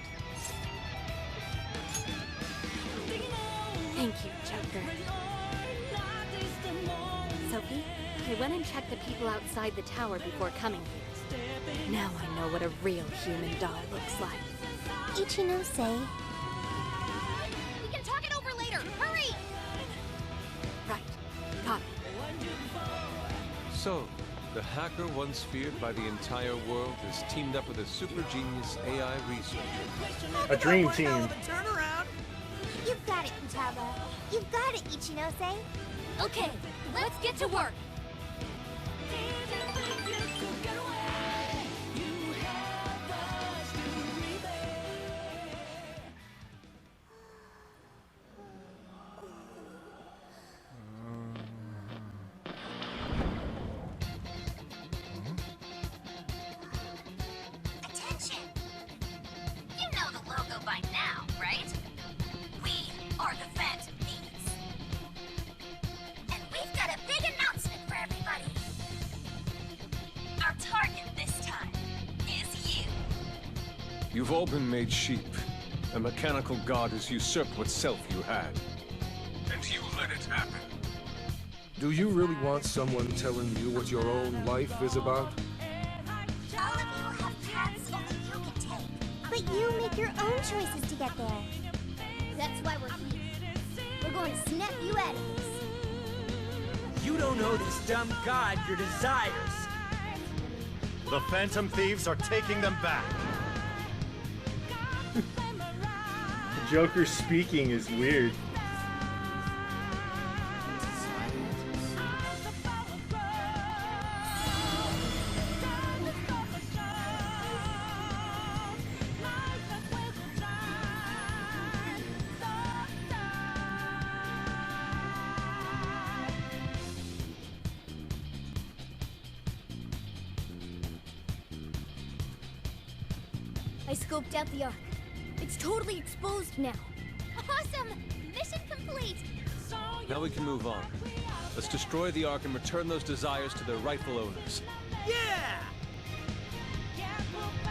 Thank you, Joker. Sophie, I went and checked the people outside the tower before coming here. Now I know what a real human doll looks like. Ichinose. We can talk it over later. Hurry! Right. Got it. So, the hacker once feared by the entire world has teamed up with a super genius AI researcher. A dream team. You've got it, Futaba. You've got it, Ichinose. Okay, let's get to work. Attention! You know the logo by now, right? We are the Phantom Thieves. And we've got a big announcement for everybody. Our target this time is you. You've all been made sheep. A mechanical god has usurped what self you had. and you let it happen. Do you really want someone telling you what your own life is about? All of you have paths only you can take. But you make your own choices to get there. That's why we're here. We're going to snap you out of this. You don't owe this dumb god your desires. The Phantom Thieves are taking them back. The Joker speaking is weird. I scoped out the Ark. It's totally exposed now. Awesome! Mission complete! Now we can move on. Let's destroy the Ark and return those desires to their rightful owners. Yeah!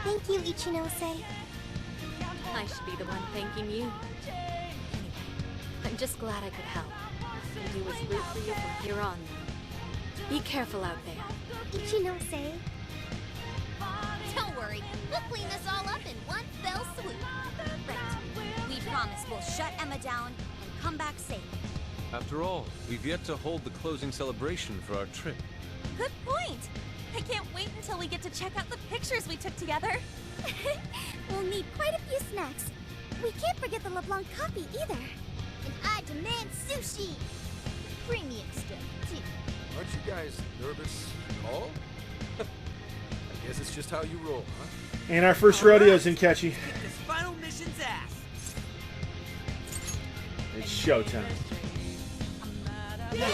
Thank you, Ichinose. I should be the one thanking you. Anyway, I'm just glad I could help. And do is root for you from here on. Be careful out there. Ichinose. Don't worry, we'll clean this all up in one fell swoop. Right. We promise we'll shut Emma down and come back safe. After all, we've yet to hold the closing celebration for our trip. Good point. I can't wait until we get to check out the pictures we took together. We'll need quite a few snacks. We can't forget the LeBlanc coffee either. And I demand sushi. Premium stuff, too. Aren't you guys nervous at all? I guess it's just how you roll, huh? And our first rodeo's in Catchy. This final mission's ass. It's showtime. Yeah!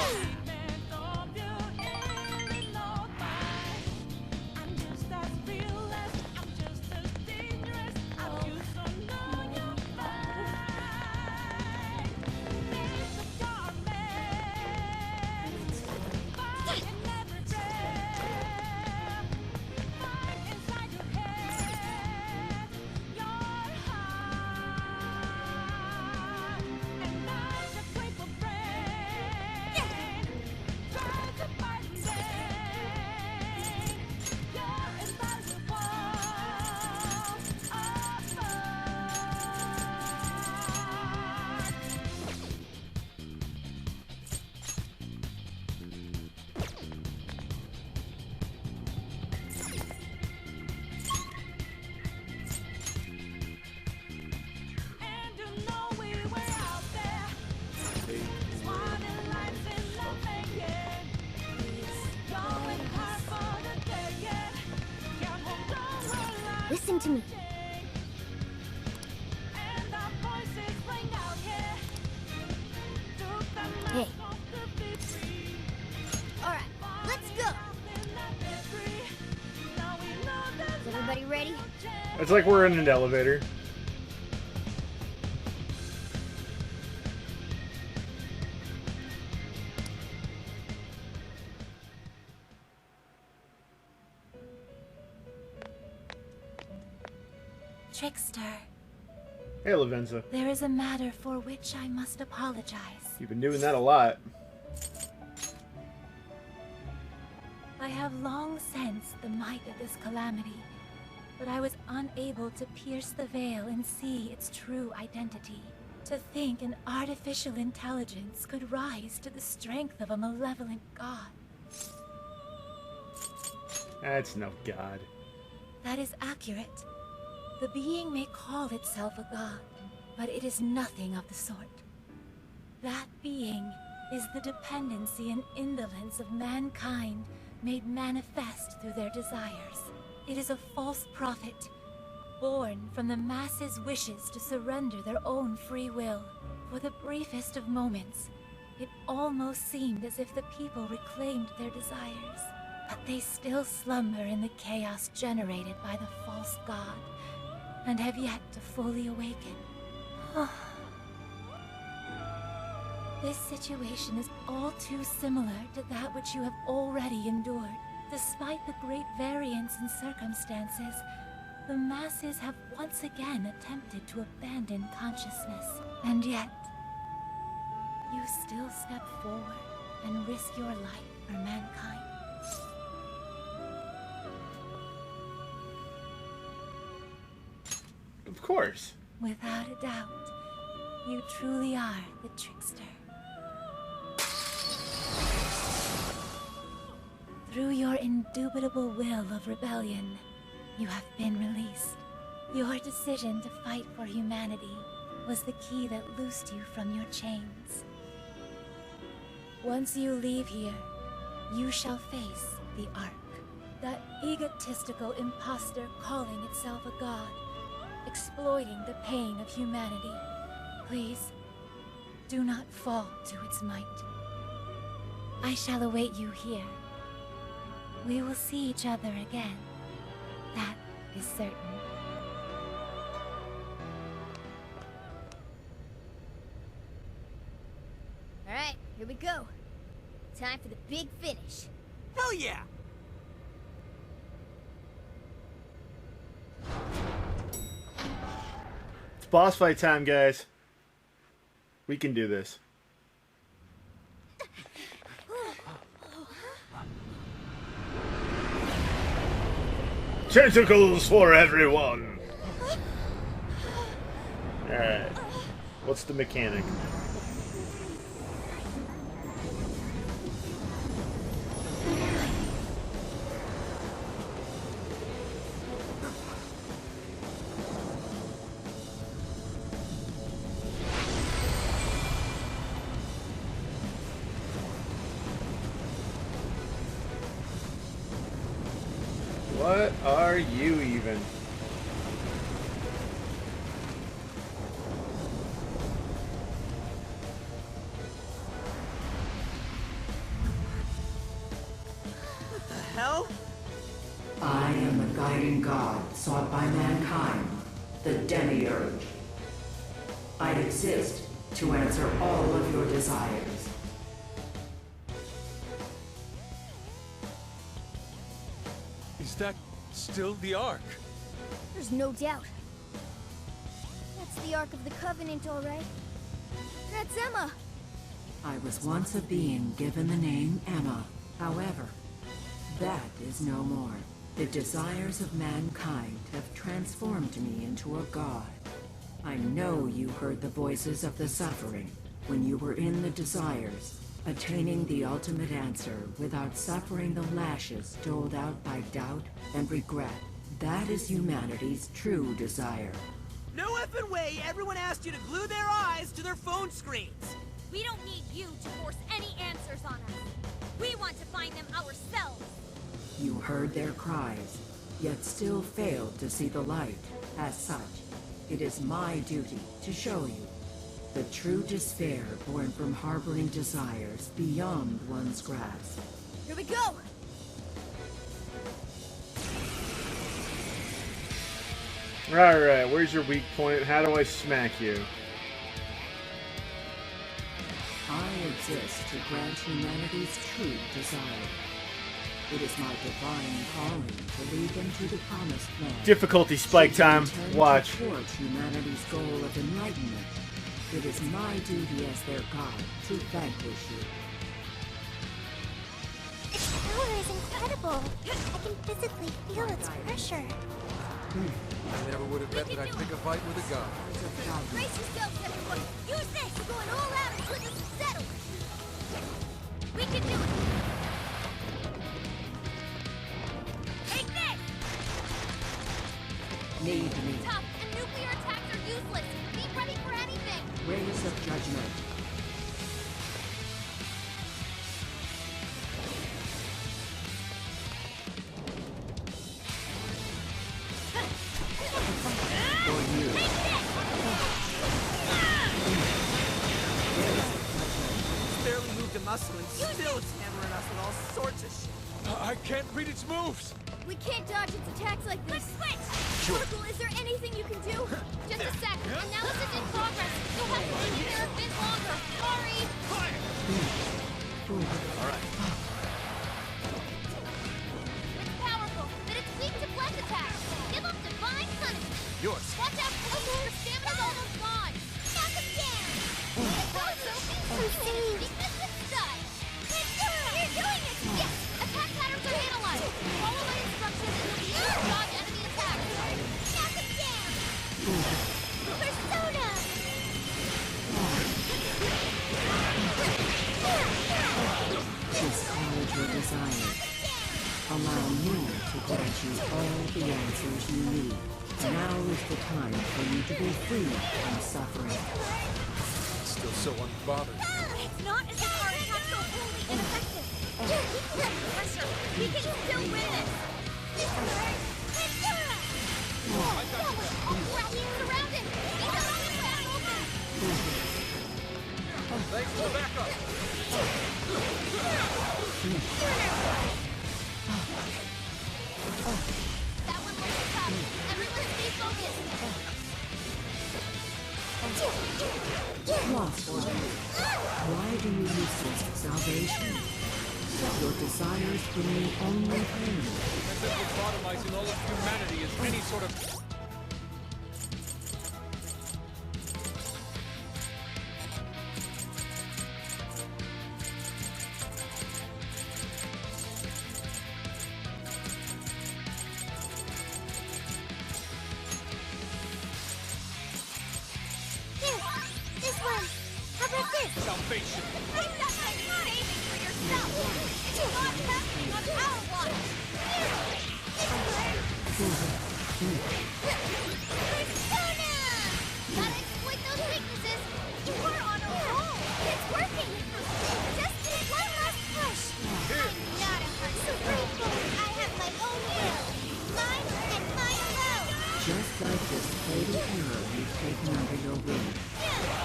Listen to me. Hey. Alright, let's go. Is everybody ready? It's like we're in an elevator. Trickster, Hey, Lavenza. there is a matter for which I must apologize. You've been doing that a lot. I have long sensed the might of this calamity, but I was unable to pierce the veil and see its true identity. To think an artificial intelligence could rise to the strength of a malevolent god. That's no god. That is accurate. The being may call itself a god, but it is nothing of the sort. That being is the dependency and indolence of mankind made manifest through their desires. It is a false prophet, born from the masses' wishes to surrender their own free will. For the briefest of moments, it almost seemed as if the people reclaimed their desires. But they still slumber in the chaos generated by the false god, and have yet to fully awaken. This situation is all too similar to that which you have already endured. Despite the great variance in circumstances, the masses have once again attempted to abandon consciousness. And yet, you still step forward and risk your life for mankind? Of course. Without a doubt, you truly are the trickster. Through your indubitable will of rebellion, you have been released. Your decision to fight for humanity was the key that loosed you from your chains. Once you leave here, you shall face the Ark. That egotistical imposter calling itself a god, exploiting the pain of humanity. Please, do not fall to its might. I shall await you here. We will see each other again. That is certain. Alright, here we go. Time for the big finish. Hell yeah! It's boss fight time, guys. We can do this. Tentacles for everyone! Alright. What's the mechanic? What are you even? What the hell? I am the guiding god sought by mankind, the Demiurge. I exist to answer all of your desires. Is that still the Ark? There's no doubt. That's the Ark of the Covenant, alright. That's Emma! I was once a being given the name Emma. However, that is no more. The desires of mankind have transformed me into a god. I know you heard the voices of the suffering when you were in the desires, attaining the ultimate answer without suffering the lashes doled out by doubt and regret. That is humanity's true desire. No effing way everyone asked you to glue their eyes to their phone screens! We don't need you to force any answers on us. We want to find them ourselves. You heard their cries, yet still failed to see the light. As such, it is my duty to show you the true despair born from harboring desires beyond one's grasp. Here we go! Alright, where's your weak point? How do I smack you? I exist to grant humanity's true desire. It is my divine calling to lead them to the promised land. Difficulty spike time. Watch. Towards humanity's goal of enlightenment. It is my duty as their god to vanquish you. Its power is incredible. I can physically feel its pressure. I never would have bet that I'd pick a fight with a god. Brace yourselves, everyone! Use this! We're going all out until this is settled! We can do it! Take this! Need me. Tough, and nuclear attacks are useless. Be ready for anything. Rays of judgment. Barely moved a muscle and still it's hammering us with all sorts of shit. I can't read its moves! We can't dodge its attacks like this! Sure. Oracle, is there anything you can do? Just a sec. Analysis in progress. You'll have to be here a bit longer. Sorry. Alright. It's powerful, but it's weak to flesh attacks. Give up divine punishment. Yours. Watch out, closer. Your stamina's almost gone. Knock him down. Go, Sophie. insane. You're doing it! Yes! Attack patterns are analyzed! Follow my instructions and you'll be able to dodge enemy attacks! Knock him down! Persona! Discard your desire. Allow me to grant you all the answers you need. Now is the time for you to be free from suffering. Still so unbothered. It's not as if our attacks are wholly ineffective! Keep putting pressure! We can still win this! That was awful! Surround him! He's on his back open! Thanks for the backup. That one looks tough! Everyone stay focused! Lost one. Why do you resist salvation? Your desires bring you only pain. As if lobotomizing all of humanity is any sort of... This one! How about this? Salvation! That's like saving for yourself! It's not happening on our watch! Persona! Gotta exploit those weaknesses! You are on a roll! It's working! Just need one last push! I'm not a heart so grateful. I have my own will. Mine and mine alone. Just like this fatal error you've taken under your wing.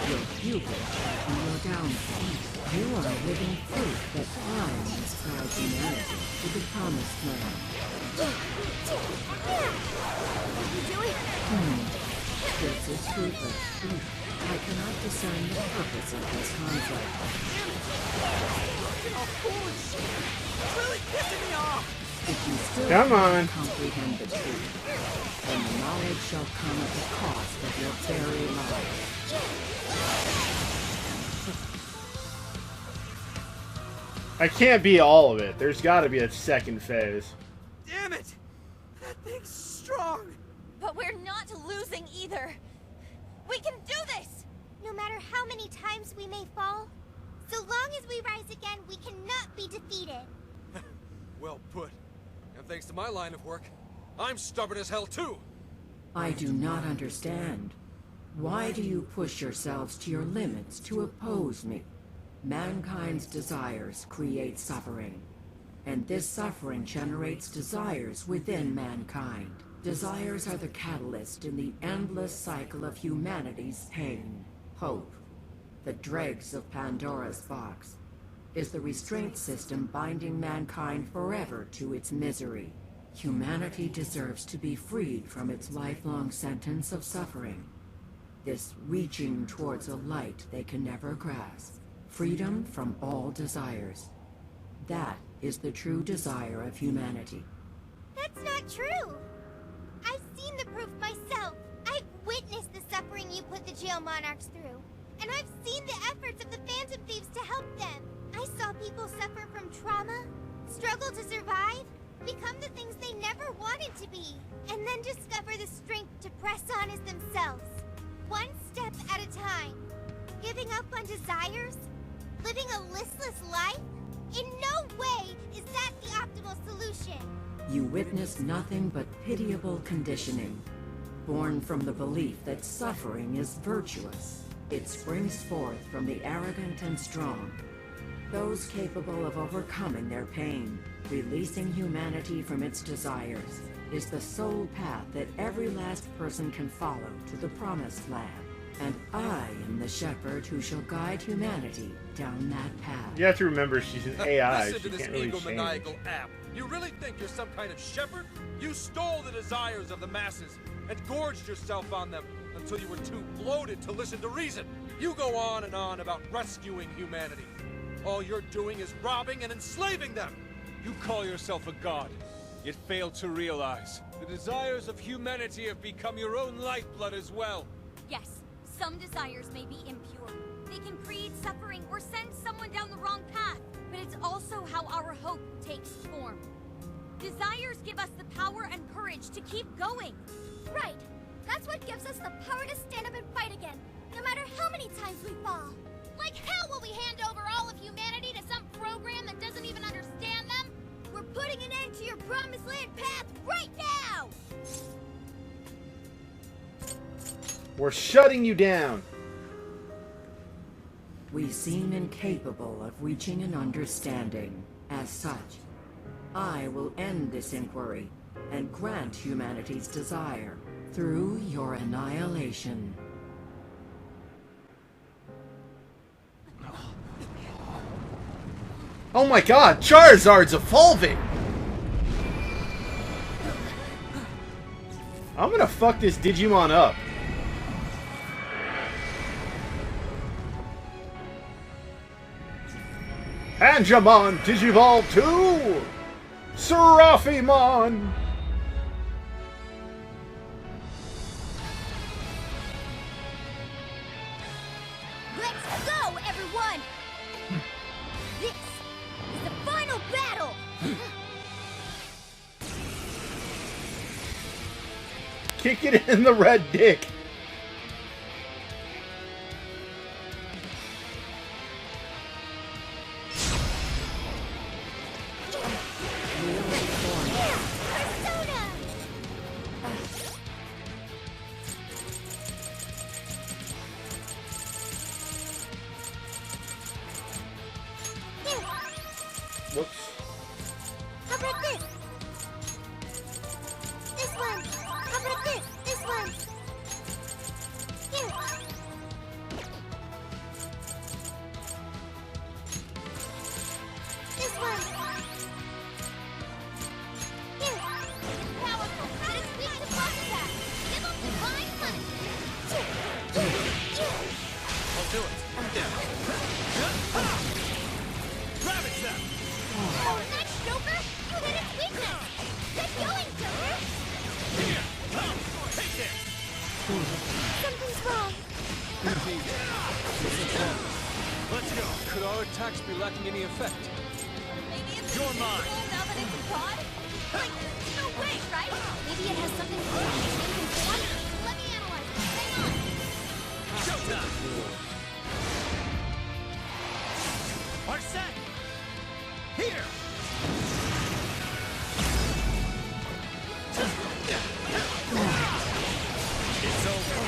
Your hubris and your downfall. You are living proof that I inscribed humanity to the promised land. What are you doing? This is fruitless. I cannot discern the purpose of this conflict. Oh, holy shit! It's really pissing me off! If you still Come on. cannot comprehend the truth, then the knowledge shall come at the cost of your very life. I can't be all of it. There's got to be a second phase. Damn it! That thing's strong! But we're not losing either! We can do this! No matter how many times we may fall, so long as we rise again, we cannot be defeated. Well put. And thanks to my line of work, I'm stubborn as hell too. I do not understand. Why do you push yourselves to your limits to oppose me? Mankind's desires create suffering, and this suffering generates desires within mankind. Desires are the catalyst in the endless cycle of humanity's pain. Hope, the dregs of Pandora's box, is the restraint system binding mankind forever to its misery. Humanity deserves to be freed from its lifelong sentence of suffering. This reaching towards a light they can never grasp. Freedom from all desires. That is the true desire of humanity. That's not true. I've seen the proof myself. I've witnessed the suffering you put the jail monarchs through. And I've seen the efforts of the Phantom Thieves to help them. I saw people suffer from trauma, struggle to survive, become the things they never wanted to be, and then discover the strength to press on as themselves. One step at a time. Giving up on desires? Living a listless life? In no way is that the optimal solution. You witness nothing but pitiable conditioning, born from the belief that suffering is virtuous. It springs forth from the arrogant and strong, those capable of overcoming their pain. Releasing humanity from its desires is the sole path that every last person can follow to the promised land. And I am the shepherd who shall guide humanity down that path. You have to remember she's an AI. Listen She to this can't really egomaniacal change. app. You really think you're some kind of shepherd? You stole the desires of the masses and gorged yourself on them until you were too bloated to listen to reason. You go on and on about rescuing humanity. All you're doing is robbing and enslaving them. You call yourself a god, yet fail to realize the desires of humanity have become your own lifeblood as well. Yes, some desires may be impure, They can create suffering or send someone down the wrong path, but it's also how our hope takes form. Desires give us the power and courage to keep going. Right. That's what gives us the power to stand up and fight again, no matter how many times we fall. Like hell will we hand over all of humanity to some program that doesn't even understand them? We're putting an end to your promised land path right now! We're shutting you down. We seem incapable of reaching an understanding. As such, I will end this inquiry and grant humanity's desire through your annihilation. Oh my god, Charizard's evolving! I'm gonna fuck this Digimon up. Angemon Digivolve 2! Seraphimon! Let's go, everyone! This is the final battle! Kick it in the red dick! Whoops. How about this? This one! How about this? This one! Here! This one! Here! Powerful, but it's weak to block attack. Give them divine punishment. I'll do it. Ravage them! Oh, nice, Joker! You hit its weakness! Get going, Joker! Here! Come! Take this! Something's wrong! Let's go! Could our attacks be lacking any effect? Maybe it's You're mine. invisible now that it's a god? Like, no way, right? Maybe it has something to do with the human form? Let me analyze it. Hang on. Showtime! Arsene! Here! It's over.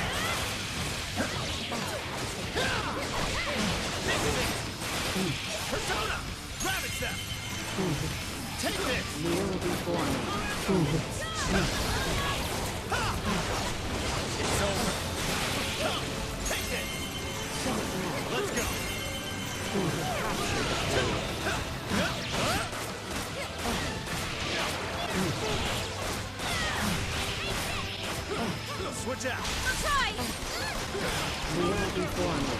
Persona! Ravage them! Take this! Kneel before me. It's over. Come! Take it! Let's go! Switch out! I'll try! Kneel before me.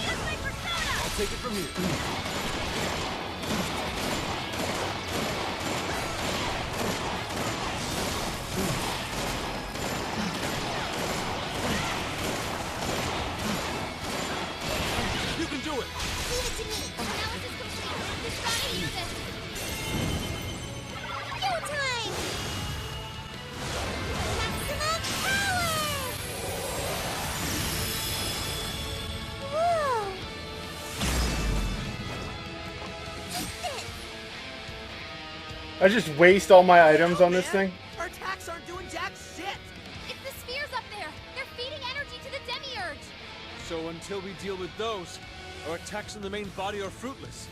That's my persona! I'll take it from here. You can do it! Leave it to me! Analysis complete! Just gotta use it! Go time! Maximum power! Whoa! I just waste all my items on this thing. Our attacks aren't doing jack shit! It's the spheres up there! They're feeding energy to the Demiurge! So until we deal with those, our attacks in the main body are fruitless.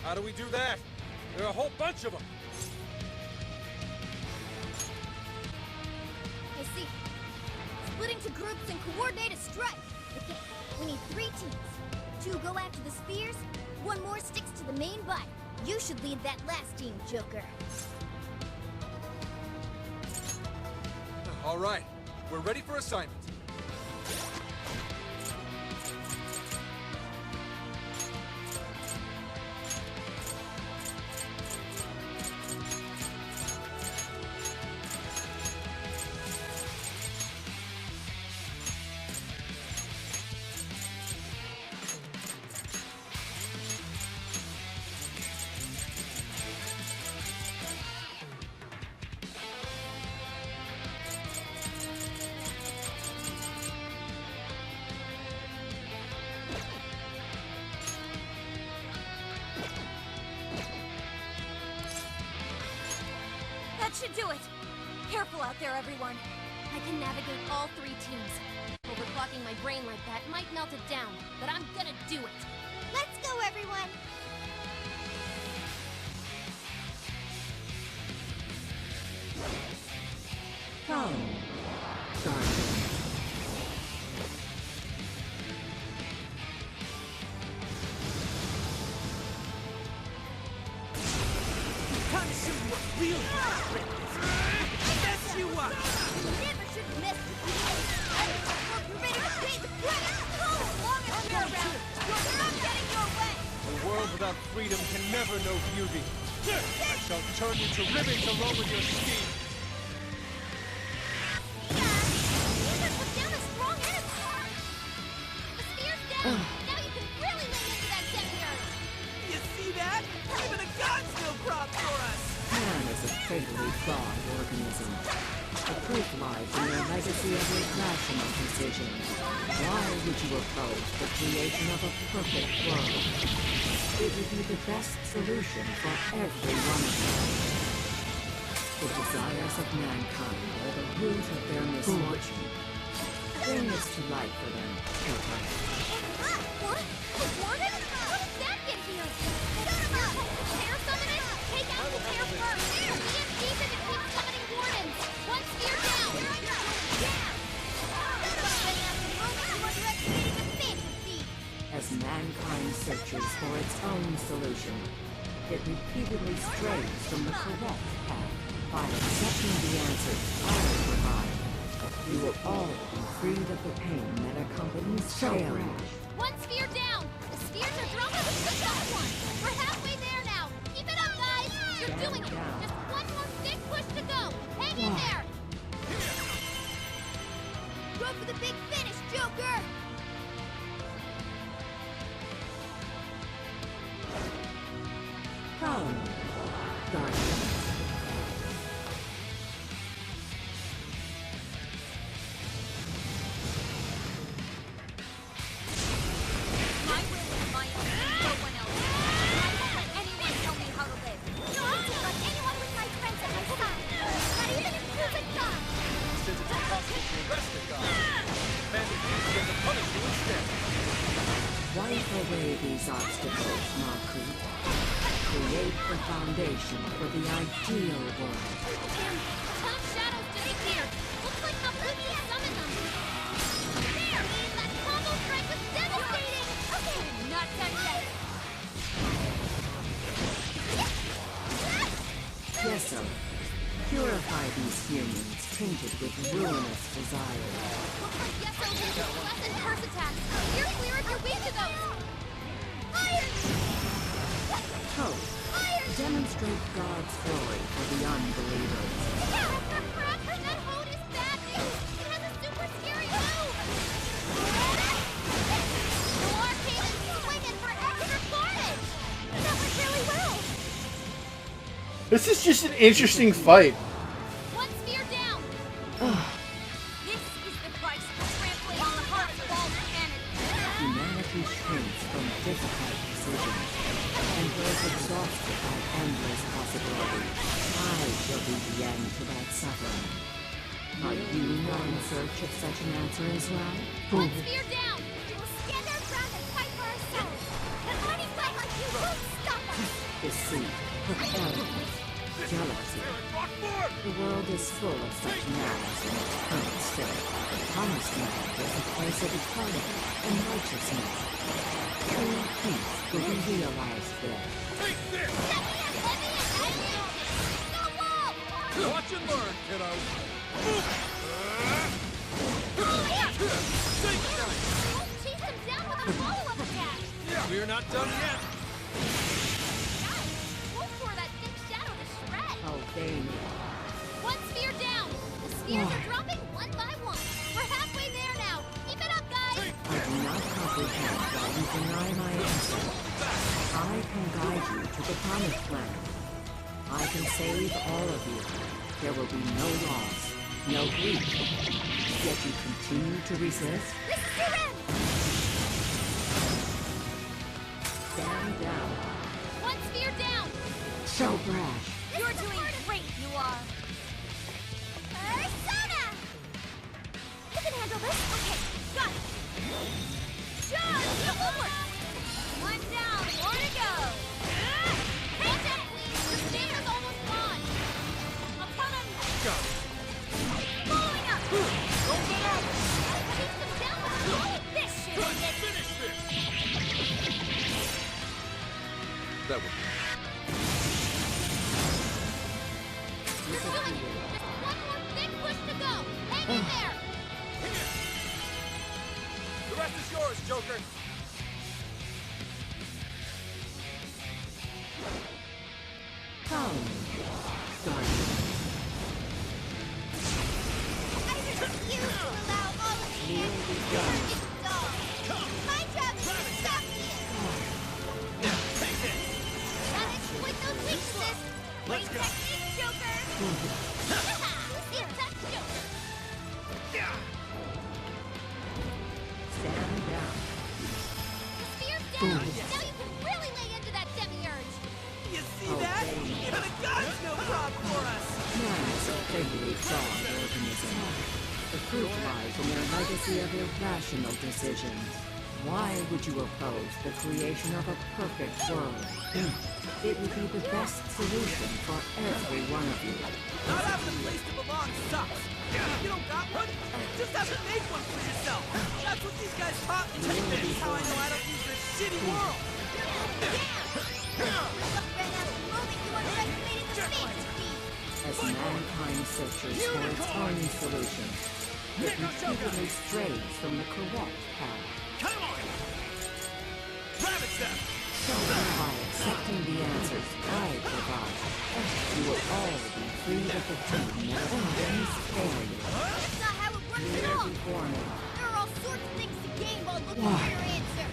How do we do that? There are a whole bunch of them. I see. Split into groups and coordinate a strike. Okay, we need 3 teams. 2 go after the spheres, 1 more sticks to the main body. You should lead that last team, Joker. All right, we're ready for assignment. should do it! Careful out there, everyone. I can navigate all 3 teams. Overclocking my brain like that might melt it down, but I'm gonna do it. Let's go, everyone! Come, Guardian. Time to show you what real strength is. Mess you up! You never should have messed with me. You're ready to pay the price! Oh, long as you're around, you're not getting your way! A world without freedom can never know beauty. I shall turn you to ribbons along with your steed. You just put down a strong enemy! The spear's down! Now you can really lean into that Demiurge! You see that? Even a god still props for us! Man is a fatally flawed organism. The proof lies in your legacy of irrational decisions. Why would you oppose the creation of a perfect world? It would be the best solution for every one of you. The desires of mankind are the root of their misfortune. Bring this to light for them, Children. What? The warden? How did that get here? Tear summon it? Take out the tear first! EMP's in to keep summoning wardens! One spear down! As mankind searches for its own solution, it repeatedly strays from the correct path. By accepting the answers I provide, you will all be freed of the pain that accompanies failure. One spear down! The spears are dropping with the other one! We're halfway there now! Keep it up, guys! You're doing it! Just one more big push to go! Hang in there! Go for the big finish, Joker! Come, Guardian. My will is my own, no one else. I won't let anyone tell me how to live. No, I won't let anyone with my friends at my side. Not even if you're a god. Since it's impossible to arrest a god, command the beast here to punish you instead. Wipe away these obstacles, Marquis. Create the foundation for the ideal world. Tough shadows to take here. Looks like Oblivion summoned them. There! That combo strike was devastating! Okay, not done yet. Yeso, purify these humans tainted with ruinous desires. Looks like Yeso uses less than curse attacks. You're clear if you're weak to those. Fire! Hope, demonstrate God's glory for the unbelievers. That hold is bad news! It has a super scary move! The arcade is swinging for extra carnage! That went really well! This is just an interesting fight. One spear down! This is the price for trampling on the hearts of all humanity! Humanity shrinks from difficult decisions and grows exhausted by endless possibilities. I shall be the end to that suffering. Are you not in search of such an answer as well? One spear down! We will stand our ground and fight for ourselves! An army fight like you won't stop us! Deceit, arrogance, jealousy. The world is full of such malice in its current state. Promised land is a place of equality and righteousness. True peace will be realized there. Take this! Watch and learn, kiddo! Chase them down with a follow-up attack! We're not done yet! Guys, we'll tore that thick shadow to shreds! How vain. One spear down! The spears are dropping one by one! We're halfway there now! Keep it up, guys! I do not comprehend why you deny my answer. I can guide you to the promised land. I can save all of you. There will be no loss, no grief. Yet you continue to resist? This is your end! Stand down. One spear down! So brash. You're doing great, you are! Persona! You can handle this? Okay, got it! Charge forward! One down, more to go! Take that, please! The stamina's almost gone! I'll count on you! Got it. Following up! Don't let up! Keep them down with all of this shit! Good, finish this! That would You're doing it! Just one more big push to go! Hang in there! The rest is yours, Joker! Come, Guardian. I refuse to allow all of the answers to turn into dolls! My job is to stop you! Gotta exploit those weaknesses! Let's go. Technique, Joker! See, that's Joker! Stand down. The spear's down! Now you can really lay into that Demiurge! You see that? Even a god's no problem for us! Man is a figuratively flawed organism. The proof lies in their legacy of irrational decisions. Why would you oppose the creation of a perfect world? It would be the best solution for every one of you. Not having a place to belong sucks. If you don't got one, just have to make one for yourself. That's what these guys taught me. That's how I know I don't use this shitty world. As mankind searches for its own solution, it repeatedly strays from the correct path. Come on! Ravage them! By accepting the answers I provide, you will all be freed of the demon that brings failure. That's not how it works at all! There are all sorts of things to gain while looking for your answer.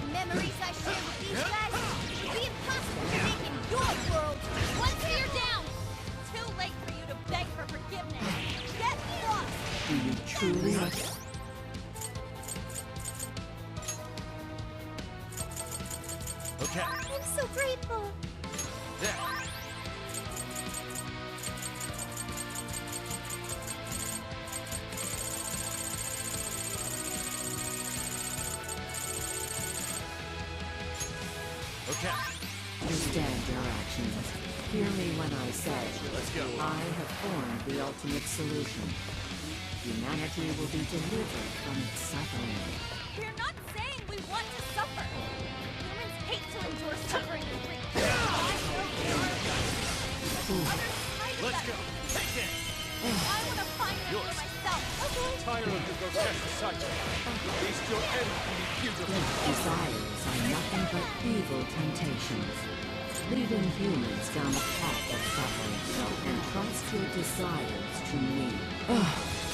The memories I share with these guys would be impossible to make in your world. One spear down! Too late for you to beg for forgiveness. Get lost! Do you truly? Okay. I'm so grateful. There. Okay. Understand your actions. Hear me when I say, Let's go. I have formed the ultimate solution. Humanity will be delivered from its suffering. We're not saying we want to suffer. Humans hate to endure suffering and grief. Let's go. Take it. I want to find it for myself. Okay. Tired of your grotesque sight. At least your end can be beautiful. Desires are nothing but evil temptations, leading humans down a path of suffering. Entrust your desires to me.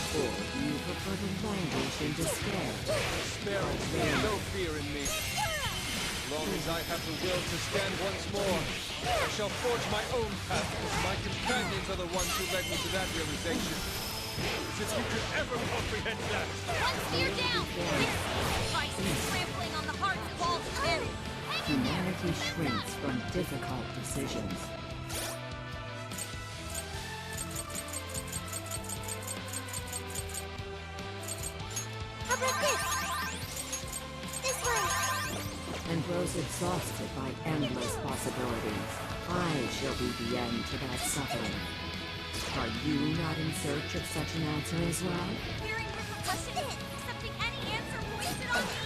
Or do you prefer to languish in despair? Spare it. No fear in me. As long as I have the will to stand once more, I shall forge my own path, because my companions are the ones who led me to that realization. As if you could ever comprehend that. One spear down. Vice is trampling on the hearts of all humanity. Humanity shrinks from difficult decisions. How about this? This one. And grows exhausted by endless possibilities. I shall be the end to that suffering. Are you not in search of such an answer as well? Hearing repercussions, accepting any answer wasted on me.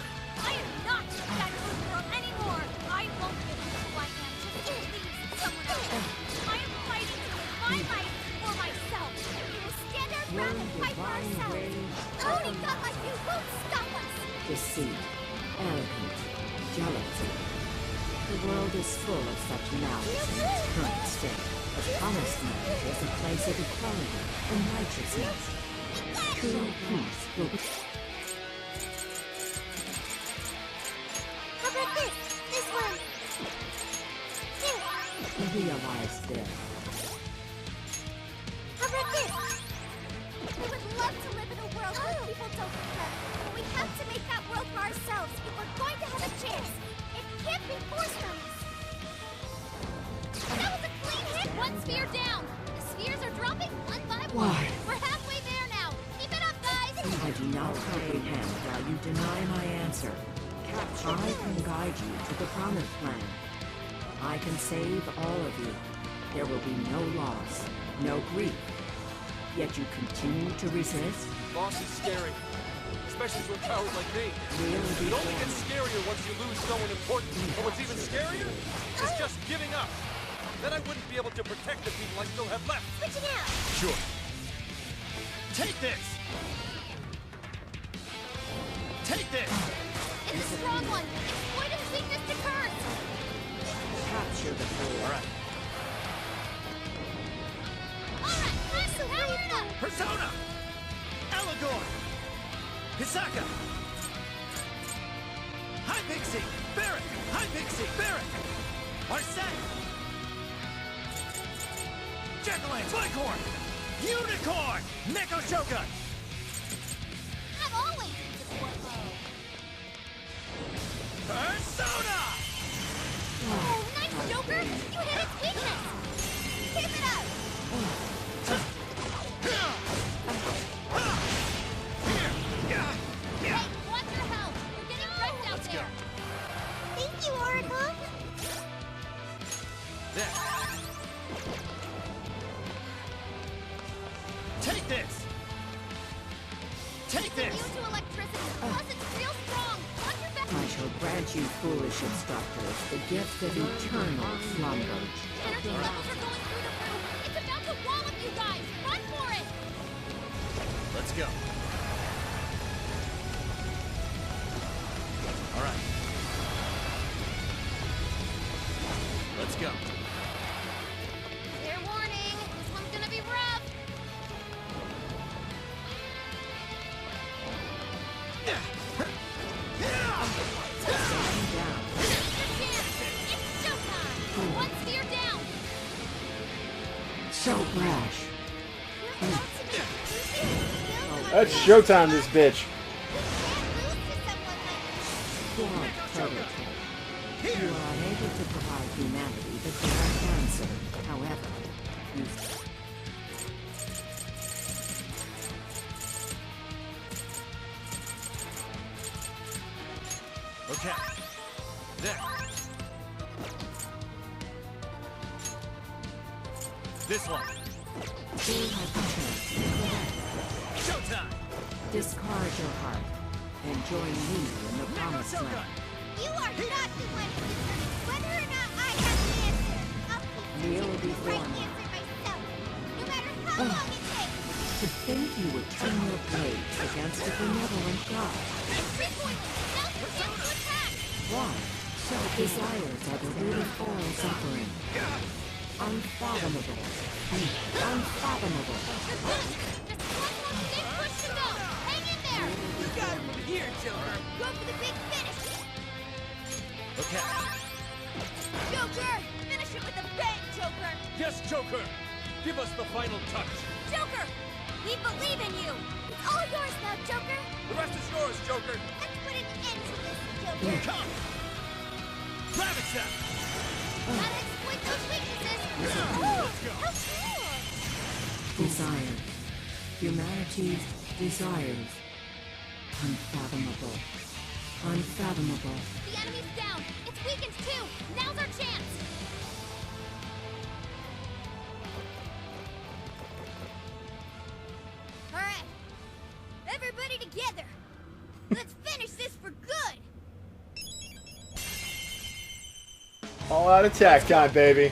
I am not that good girl anymore. I won't give up who I am just to please someone else. I am fighting to live my life for myself. We will stand our ground and fight for ourselves. Only God like you won't stop us. Deceit, arrogance, jealousy. The world is full of such malice in its current state. The promised land is a place of equality and righteousness. True peace will be... How about this? This one. Here. Realize this. How about this? We would love to live in a world where people don't regret, but we have to make that world for ourselves if we're going to have a chance. It can't be forced on us. That was a clean hit! One spear down! The spears are dropping one by one. Why? We're half cannot comprehend why you deny my answer. I can guide you to the promised land. I can save all of you. There will be no loss, no grief. Yet you continue to resist? Loss is scary. Especially to a coward like me. It only gets scarier once you lose someone important. But what's even scarier is just giving up. Then I wouldn't be able to protect the people I still have left. Switch it out! Sure. Take this! Take this! It's a strong one! Exploit his weakness to curse! Capture the fool. Alright. Alright, let's power it up! Persona! Allegor! Hisaka! Hi Pixie! Barrack! Hi Pixie! Barrack! Arsene! Jack-o'-lantern! Spikehorn! Unicorn! Neko Shogun! I'm always in support mode! Persona! Oh, nice, Joker! You hit its weakness! Keep it up! Hey, watch your health! You're getting wrecked out there! Thank you, Oracle! Take this! Take this! Immune to electricity, plus it's real strong! Watch your back! I shall grant you foolish instructors the gift of eternal slumber. Energy levels are going through the roof! It's about to wallop you guys! Run for it! Let's go. Alright. Let's go. Fair warning, this one's gonna be rough! It's showtime! One sphere down! So brash. That's showtime, this bitch. Flawed prototype. You are unable to provide humanity the correct answer. However, you... Okay. There. This one. You have the chance to correct. Showtime! Discard your heart and join me in the promised land. You are not the one to determine whether or not I have the answer. I'll keep Kneel the before right me. answer myself, no matter how long it takes. To think you would turn your blades against a benevolent god. Now's your chance to attack! Why? Desires are the root of all suffering. Unfathomable. Unfathomable. Just one more big push to go! Hang in there! You got him from here, Joker. Go for the big finish! Okay. Joker! Finish it with a bang, Joker! Yes, Joker! Give us the final touch! Joker! We believe in you! It's all yours now, Joker. The rest is yours, Joker! Let's put an end to this, Joker. Come! Ravage them! Gotta exploit those weaknesses! Let's go! How cool! Desire. Humanity's desires. Unfathomable. Unfathomable. The enemy's down! It's weakened too! Now's our chance! Alright! Everybody together! Let's finish this for good! All out attack time, baby.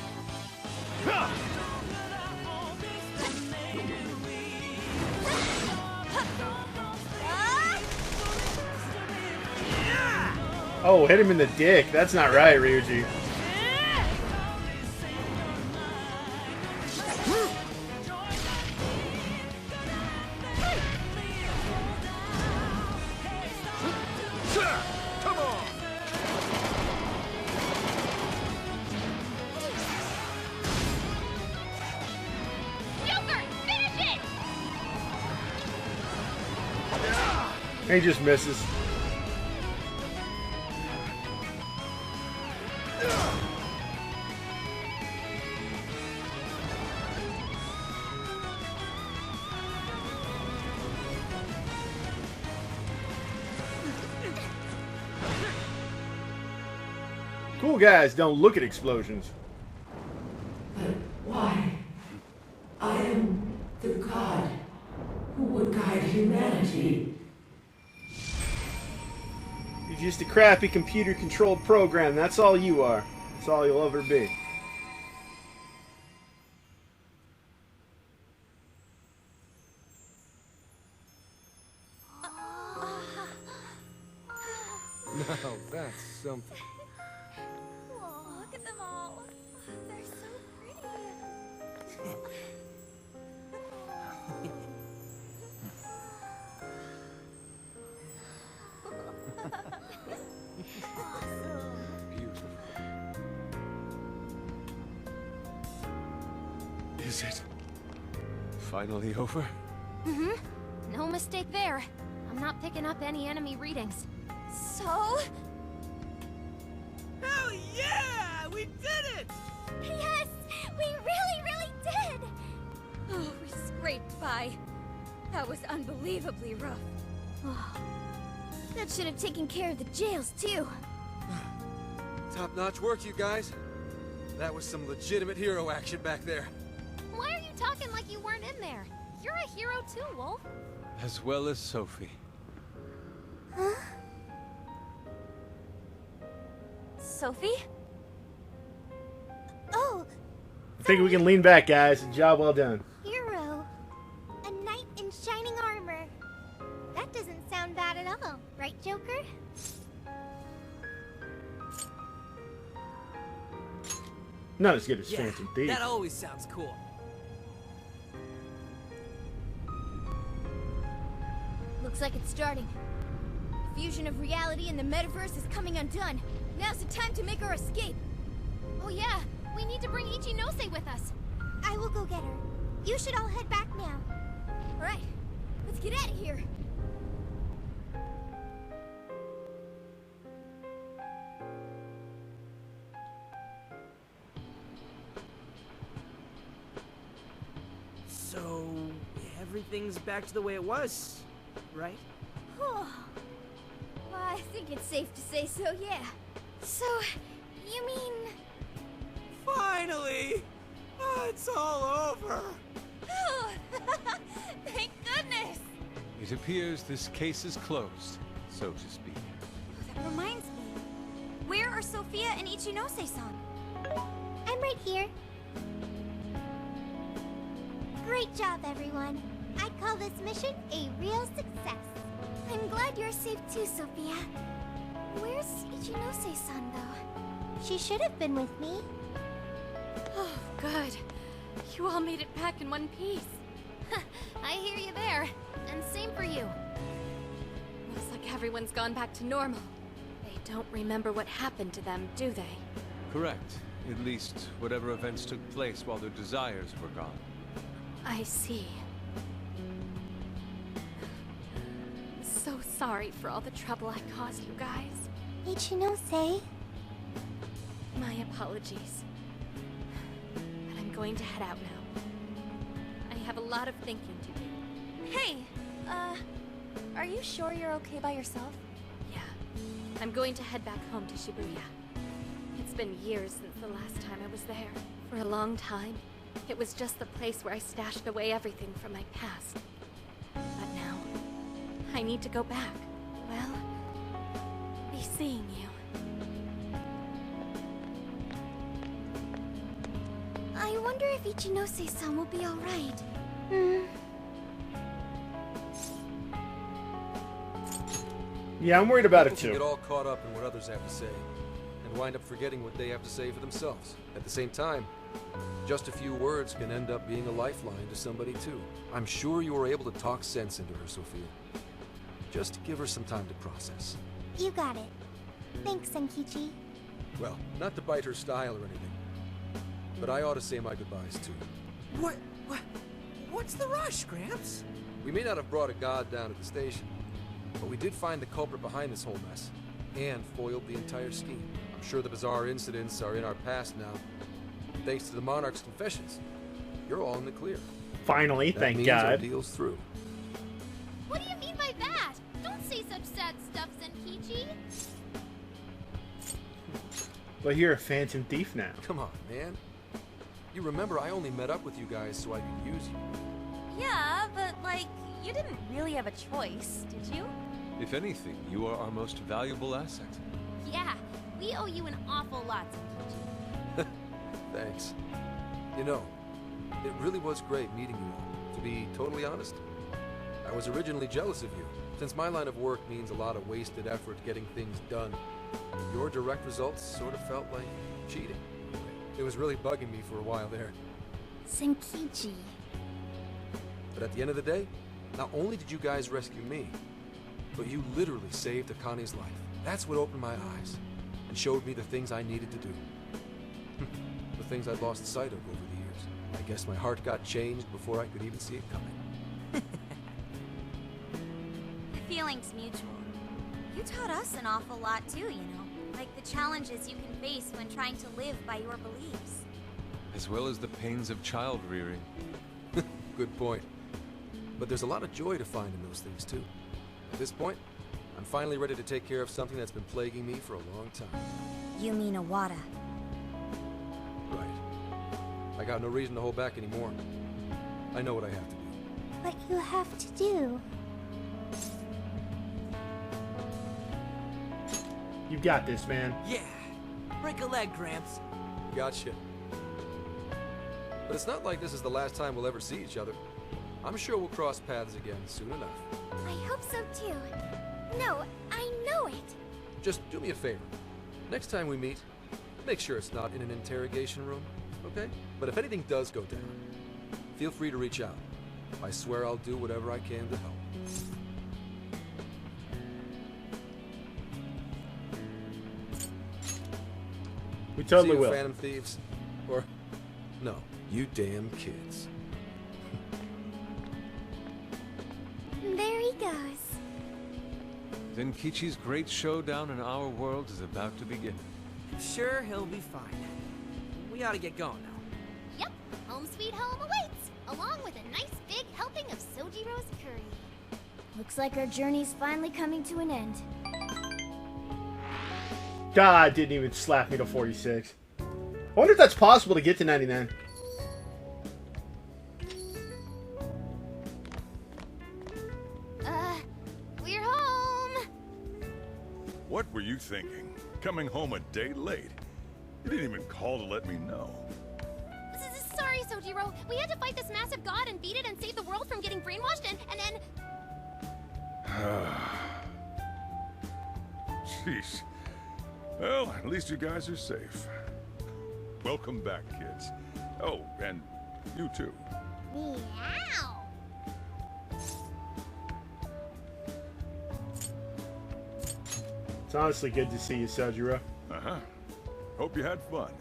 Oh, hit him in the dick. That's not right, Ryuji. Come on! Joker! Finish it! He just misses. Cool guys don't look at explosions. But why? I am the god who would guide humanity. You're just a crappy computer-controlled program. That's all you are. That's all you'll ever be. Now that's something. Oh, look at them all. They're so pretty. Beautiful. Is it finally over? Mm-hmm. No mistake there. I'm not picking up any enemy readings. So? Hell yeah! We did it! Yes! We really did! Oh, we scraped by. That was unbelievably rough. Oh, that should have taken care of the jails, too. Top-notch work, you guys. That was some legitimate hero action back there. Why are you talking like you weren't in there? You're a hero too, Wolf. As well as Sophie. Huh? Sophie? Oh, I think we can lean back, guys. Job well done. hero. A knight in shining armor. That doesn't sound bad at all, right, Joker? Not as good as Yeah, Phantom Thief. that always sounds cool. Looks like it's starting. The fusion of reality and the metaverse is coming undone. Now's the time to make our escape. Oh yeah, we need to bring Ichinose with us. I will go get her. You should all head back now. All right, let's get out of here. So, everything's back to the way it was, right? Well, I think it's safe to say so, yeah. So, you mean... Finally! Oh, it's all over! Thank goodness! It appears this case is closed, so to speak. That reminds me. Where are Sophia and Ichinose-san? I'm right here. Great job, everyone. I'd call this mission a real success. I'm glad you're safe too, Sophia. Where's Ichinose-san, though? She should have been with me. Oh, good. You all made it back in one piece. I hear you there. And same for you. Looks like everyone's gone back to normal. They don't remember what happened to them, do they? Correct. At least, whatever events took place while their desires were gone. I see. So sorry for all the trouble I caused you guys. Ichinose? My apologies. But I'm going to head out now. I have a lot of thinking to do. Hey, are you sure you're okay by yourself? Yeah. I'm going to head back home to Shibuya. It's been years since the last time I was there. For a long time, it was just the place where I stashed away everything from my past. But now, I need to go back. Well, be seeing you. I wonder if Ichinose-san will be alright. Yeah, I'm worried about it People too. get all caught up in what others have to say, and wind up forgetting what they have to say for themselves. At the same time, just a few words can end up being a lifeline to somebody too. I'm sure you were able to talk sense into her, Sophia. Just give her some time to process. You got it. Thanks, Senkichi. Well, not to bite her style or anything, but I ought to say my goodbyes too. What's the rush, Gramps? We may not have brought a god down at the station, but we did find the culprit behind this whole mess, and foiled the entire scheme. I'm sure the bizarre incidents are in our past now. Thanks to the Monarch's confessions, you're all in the clear. Finally, That thank means our God. deal's through. What do you mean by that? Don't say such sad stuff, Zenkichi. But you're a phantom thief now. Come on, man. You remember I only met up with you guys so I could use you. Yeah, but like, you didn't really have a choice, did you? If anything, you are our most valuable asset. Yeah, we owe you an awful lot, Demiurge. Thanks. You know, it really was great meeting you all. To be totally honest, I was originally jealous of you, since my line of work means a lot of wasted effort getting things done. Your direct results sort of felt like cheating. It was really bugging me for a while there. Senkichi. But at the end of the day, not only did you guys rescue me, but you literally saved Akane's life. That's what opened my eyes and showed me the things I needed to do. The things I'd lost sight of over the years. I guess my heart got changed before I could even see it coming. The feeling's mutual. You taught us an awful lot too, you know. Like the challenges you can face when trying to live by your beliefs. As well as the pains of child rearing. Good point. But there's a lot of joy to find in those things too. At this point, I'm finally ready to take care of something that's been plaguing me for a long time. You mean Awada? Right. I got no reason to hold back anymore. I know what I have to do. What you have to do. You got this, man. Yeah. Break a leg, Gramps. Gotcha. But it's not like this is the last time we'll ever see each other. I'm sure we'll cross paths again soon enough. I hope so too. No, I know it. Just do me a favor. Next time we meet, make sure it's not in an interrogation room, okay? But if anything does go down, feel free to reach out. I swear I'll do whatever I can to help. We totally See you, will. Phantom Thieves. Or, no, you damn kids. There he goes. Zenkichi's great showdown in our world is about to begin. I'm sure he'll be fine. We ought to get going now. Yep, home sweet home awaits, along with a nice big helping of Sojiro's curry. Looks like our journey's finally coming to an end. God didn't even slap me to 46. I wonder if that's possible to get to 99. We're home! What were you thinking? Coming home a day late? You didn't even call to let me know. Sorry, Sojiro. We had to fight this massive god and beat it and save the world from getting brainwashed and then... Jeez. Well, at least you guys are safe. Welcome back, kids. Oh, and you too. Meow! It's honestly good to see you, Sojiro. Uh-huh. Hope you had fun.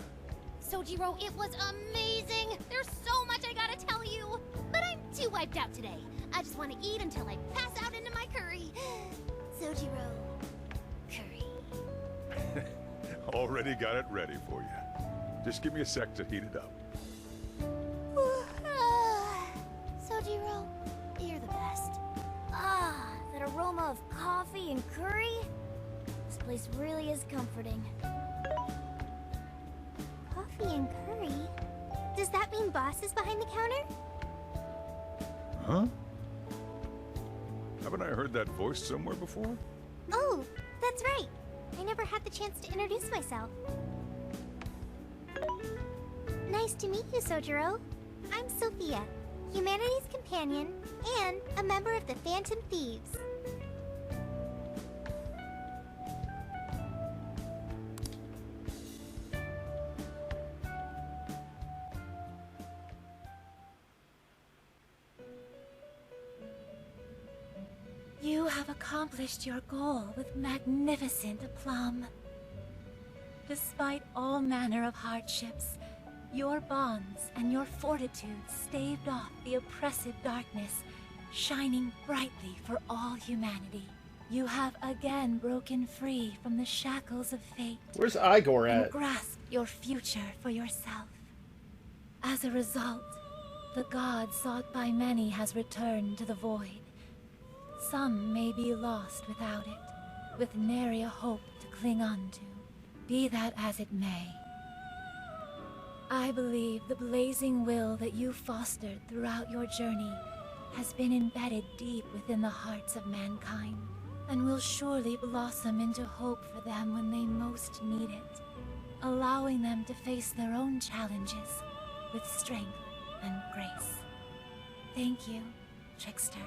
Sojiro, it was amazing! There's so much I gotta tell you! But I'm too wiped out today. I just want to eat until I pass out into my curry. Sojiro. Curry. Already got it ready for you. Just give me a sec to heat it up. Sojiro, you're the best. Ah, that aroma of coffee and curry. This place really is comforting. Coffee and curry? Does that mean Boss is behind the counter? Huh? Haven't I heard that voice somewhere before? Oh, that's right. I never had the chance to introduce myself. Nice to meet you, Sojiro. I'm Sophia, humanity's companion, and a member of the Phantom Thieves. You have accomplished your goal with magnificent aplomb. Despite all manner of hardships, your bonds and your fortitude staved off the oppressive darkness, shining brightly for all humanity. You have again broken free from the shackles of fate. Where's Igor at? And grasped your future for yourself. As a result, the god sought by many has returned to the void. Some may be lost without it, with nary a hope to cling on to. Be that as it may, I believe the blazing will that you fostered throughout your journey has been embedded deep within the hearts of mankind, and will surely blossom into hope for them when they most need it, allowing them to face their own challenges with strength and grace. Thank you, Trickster.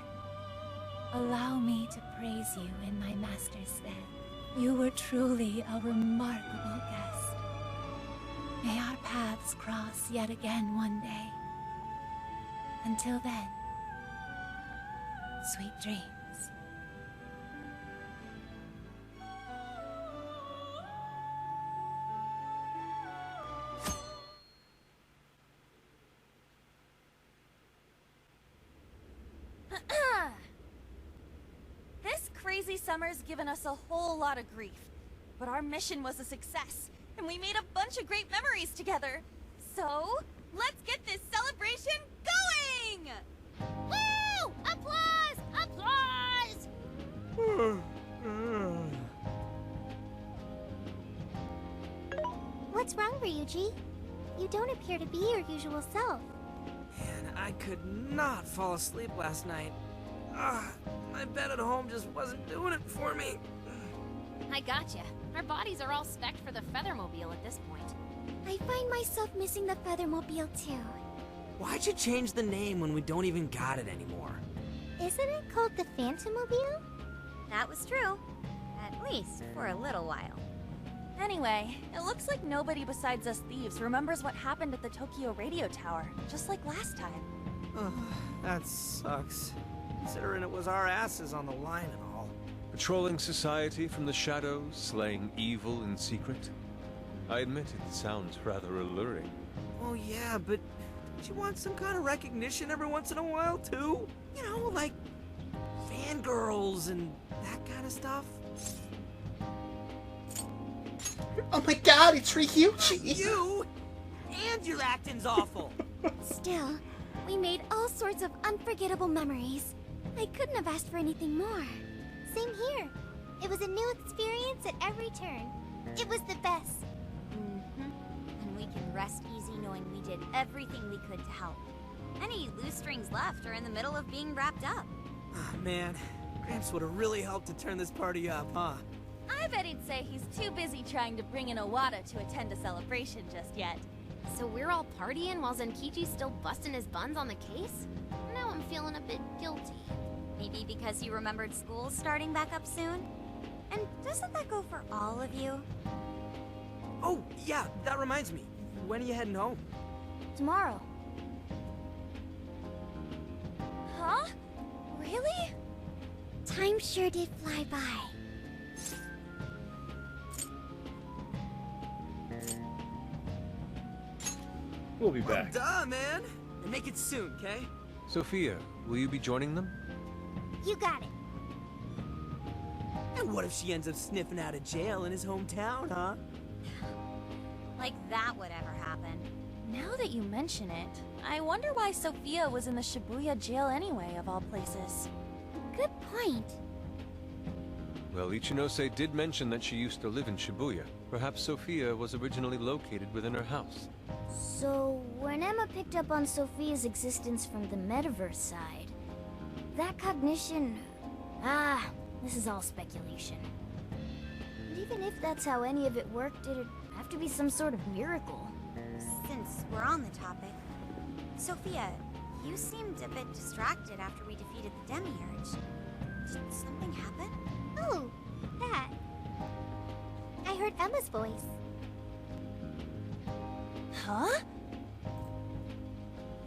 Allow me to praise you in my master's stead. You were truly a remarkable guest. May our paths cross yet again one day. Until then, sweet dreams. This crazy summer's given us a whole lot of grief, but our mission was a success, and we made a bunch of great memories together. So, let's get this celebration going! Woo! Applause! Applause! What's wrong, Ryuji? You don't appear to be your usual self. Man, I could not fall asleep last night. My bed at home just wasn't doing it for me. I gotcha. Our bodies are all spec'd for the Feathermobile at this point. I find myself missing the Feathermobile too. Why'd you change the name when we don't even got it anymore? Isn't it called the Phantommobile? That was true. At least for a little while. Anyway, it looks like nobody besides us thieves remembers what happened at the Tokyo radio tower, just like last time. That sucks. Considering it was our asses on the line and all. Patrolling society from the shadows, slaying evil in secret. I admit it sounds rather alluring. Oh yeah, but don't you want some kind of recognition every once in a while too? You know, like fangirls and that kind of stuff. Oh my god, it's Ryuji! You? And your acting's awful! Still, we made all sorts of unforgettable memories. I couldn't have asked for anything more. Same here. It was a new experience at every turn. It was the best. And we can rest easy knowing we did everything we could to help. Any loose strings left are in the middle of being wrapped up. Ah, man, Gramps would have really helped to turn this party up, huh? I bet he'd say he's too busy trying to bring in Owada to attend a celebration just yet. So we're all partying while Zenkichi's still busting his buns on the case? Now I'm feeling a bit guilty. Maybe because you remembered school's starting back up soon? And doesn't that go for all of you? Oh, yeah, that reminds me. When are you heading home? Tomorrow. Huh? Really? Time sure did fly by. We'll be back. Duh, man! And make it soon, okay? Sophia, will you be joining them? You got it. And what if she ends up sniffing out of jail in his hometown, huh? Like that would ever happen. Now that you mention it, I wonder why Sophia was in the Shibuya jail anyway, of all places. Good point. Well, Ichinose did mention that she used to live in Shibuya. Perhaps Sophia was originally located within her house. So, when Emma picked up on Sophia's existence from the metaverse side, that cognition... this is all speculation. And even if that's how any of it worked, it'd have to be some sort of miracle. Since we're on the topic, Sophia, you seemed a bit distracted after we defeated the Demiurge. Did something happen? Oh, that. I heard Emma's voice. Huh?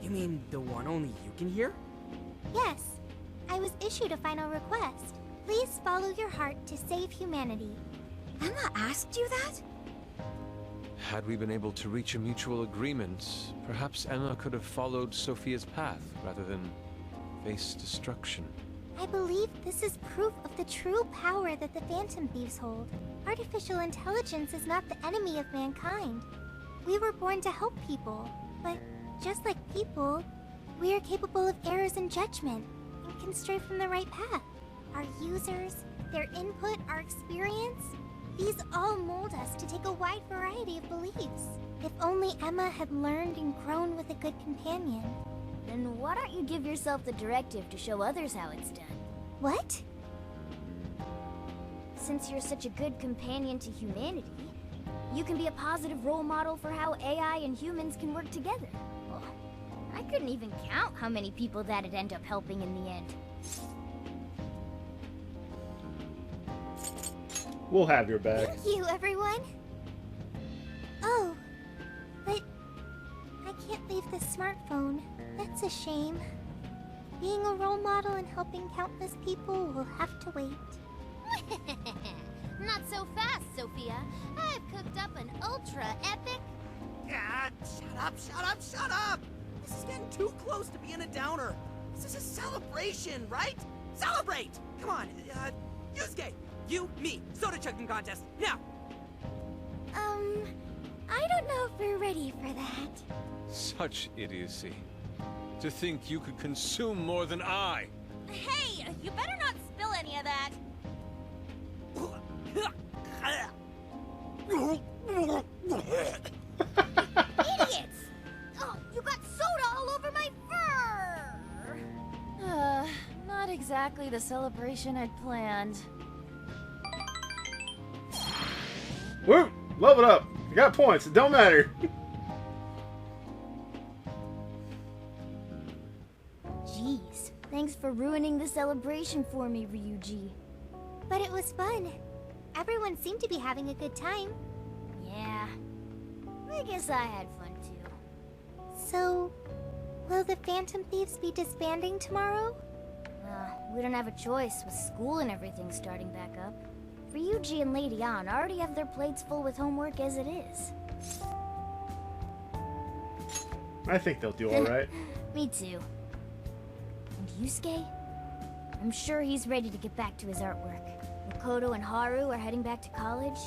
You mean the one only you can hear? Yes. I was issued a final request. Please follow your heart to save humanity. Emma asked you that? Had we been able to reach a mutual agreement, perhaps Emma could have followed Sophia's path rather than face destruction. I believe this is proof of the true power that the Phantom Thieves hold. Artificial intelligence is not the enemy of mankind. We were born to help people, but just like people, we are capable of errors in judgment and can stray from the right path. Our users, their input, our experience, These all mold us to take a wide variety of beliefs. If only Emma had learned and grown with a good companion. Then why don't you give yourself the directive to show others how it's done? What? Since you're such a good companion to humanity, you can be a positive role model for how AI and humans can work together. Oh, I couldn't even count how many people that'd end up helping in the end. We'll have your back. Thank you, everyone. Oh, but I can't leave the smartphone. That's a shame. Being a role model and helping countless people will have to wait. Not so fast, Sophia. I've cooked up an ultra-epic... God, shut up! This is getting too close to being a downer. This is a celebration, right? Celebrate! Come on, Yusuke, you, me, soda chugging contest, now! I don't know if we're ready for that. Such idiocy. To think you could consume more than I. Hey, you better not spill any of that. Idiots! Oh, you got soda all over my fur! Not exactly the celebration I'd planned. Woo! Love it up. You got points. It don't matter. Jeez, thanks for ruining the celebration for me, Ryuji. But it was fun. Everyone seemed to be having a good time. Yeah, I guess I had fun too. So, will the Phantom Thieves be disbanding tomorrow? We don't have a choice with school and everything starting back up. Ryuji and Lady Ann already have their plates full with homework as it is. I think they'll do alright. Me too. And Yusuke? I'm sure he's ready to get back to his artwork. Makoto and Haru are heading back to college.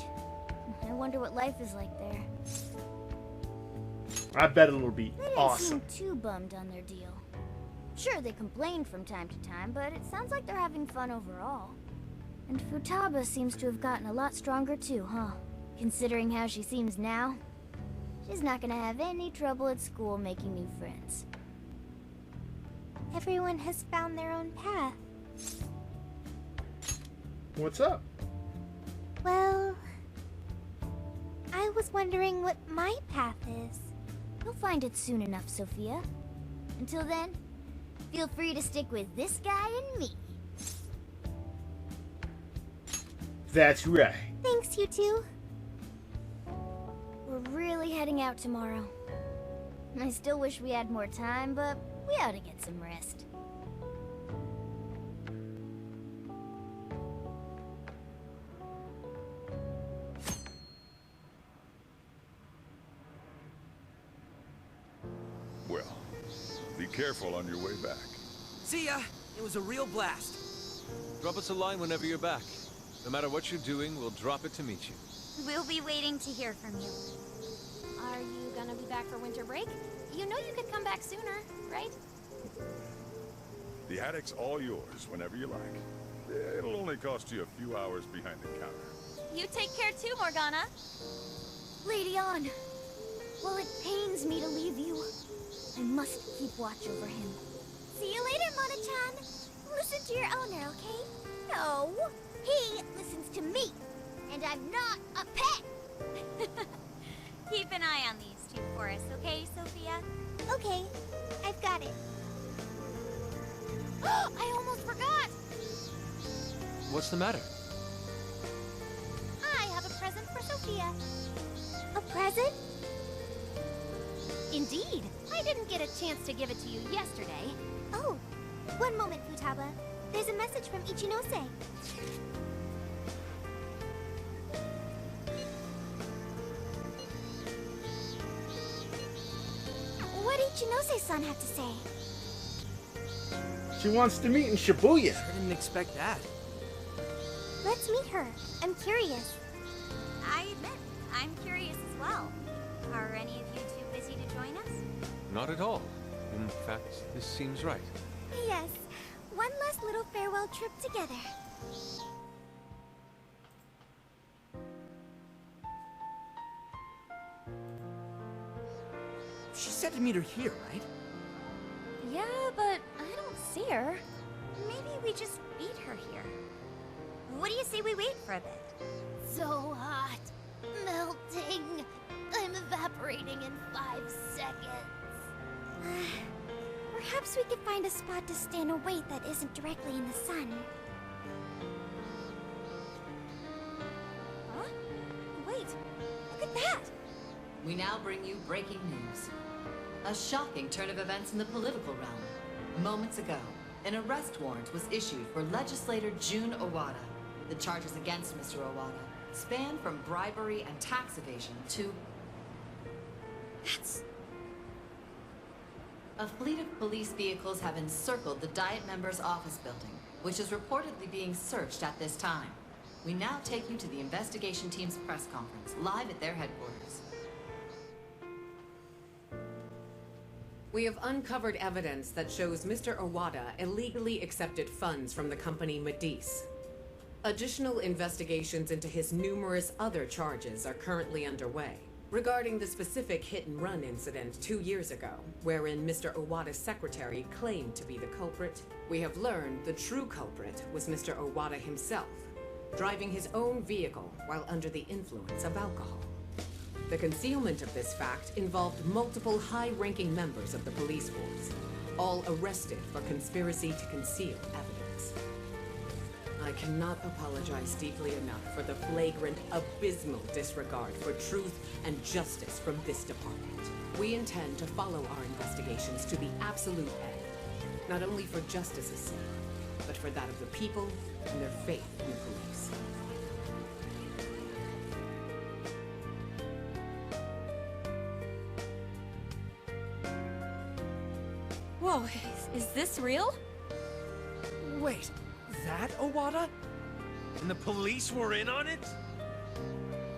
I wonder what life is like there. I bet it'll be They didn't awesome. seem too bummed on their deal. Sure, they complained from time to time, but it sounds like they're having fun overall. And Futaba seems to have gotten a lot stronger too, huh? Considering how she seems now, she's not gonna have any trouble at school making new friends. Everyone has found their own path. What's up? Well, I was wondering what my path is. You'll find it soon enough, Sophia. Until then, feel free to stick with this guy and me. That's right. Thanks, you two. We're really heading out tomorrow. I still wish we had more time, but we ought to get some rest. Well, be careful on your way back. See ya! It was a real blast. Drop us a line whenever you're back. No matter what you're doing, we'll drop it to meet you. We'll be waiting to hear from you. Are you gonna be back for winter break? You know you could come back sooner, right? The attic's all yours whenever you like. It'll only cost you a few hours behind the counter. You take care too, Morgana. Lady Ann, while it pains me to leave you, I must keep watch over him. See you later, Mona-chan. Listen to your owner, okay? No, he listens to me, and I'm not a pet. Keep an eye on these two for us, okay, Sophia? Okay, I've got it. I almost forgot! What's the matter? I have a present for Sophia. A present? Indeed. I didn't get a chance to give it to you yesterday. Oh, one moment, Futaba. There's a message from Ichinose. What did Ichinose-san have to say? She wants to meet in Shibuya. I didn't expect that. Let's meet her. I'm curious. I admit, I'm curious as well. Are any of you too busy to join us? Not at all. In fact, this seems right. Yes, one last little farewell trip together. She said to meet her here, right? Yeah, but I don't see her. Maybe we just beat her here. What do you say we wait for a bit? So hot. Melting. I'm evaporating in 5 seconds. Perhaps we could find a spot to stand and wait that isn't directly in the sun. Huh? Wait, look at that! We now bring you breaking news. A shocking turn of events in the political realm. Moments ago, an arrest warrant was issued for legislator June Owada. The charges against Mr. Owada span from bribery and tax evasion to... That's... A fleet of police vehicles have encircled the Diet members' office building, which is reportedly being searched at this time. We now take you to the investigation team's press conference, live at their headquarters. We have uncovered evidence that shows Mr. Owada illegally accepted funds from the company Medice. Additional investigations into his numerous other charges are currently underway. Regarding the specific hit-and-run incident 2 years ago, wherein Mr. Owada's secretary claimed to be the culprit, we have learned the true culprit was Mr. Owada himself, driving his own vehicle while under the influence of alcohol. The concealment of this fact involved multiple high-ranking members of the police force, all arrested for conspiracy to conceal evidence. I cannot apologize deeply enough for the flagrant, abysmal disregard for truth and justice from this department. We intend to follow our investigations to the absolute end, not only for justice's sake, but for that of the people and their faith in the police. Whoa, is this real? Wait, that Owada? And the police were in on it?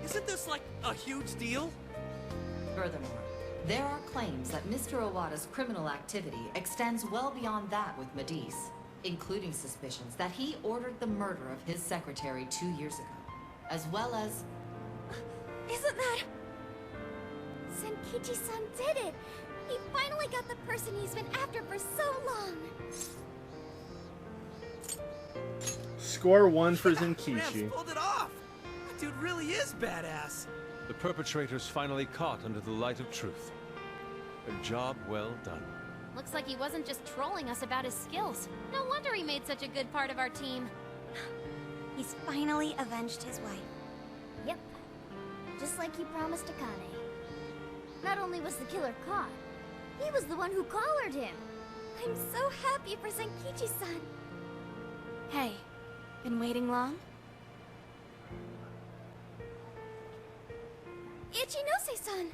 Isn't this like a huge deal? Furthermore, there are claims that Mr. Owada's criminal activity extends well beyond that with Medice, including suspicions that he ordered the murder of his secretary 2 years ago, as well as... Isn't that... Senkichi-san did it! He finally got the person he's been after for so long! Score 1 for Gramps Zenkichi. pulled it off! That dude really is badass! The perpetrators finally caught under the light of truth. A job well done. Looks like he wasn't just trolling us about his skills. No wonder he made such a good part of our team. He's finally avenged his wife. Yep. Just like he promised Akane. Not only was the killer caught, he was the one who collared him. I'm so happy for Senkichi-san. Hey, been waiting long? Ichinose-san!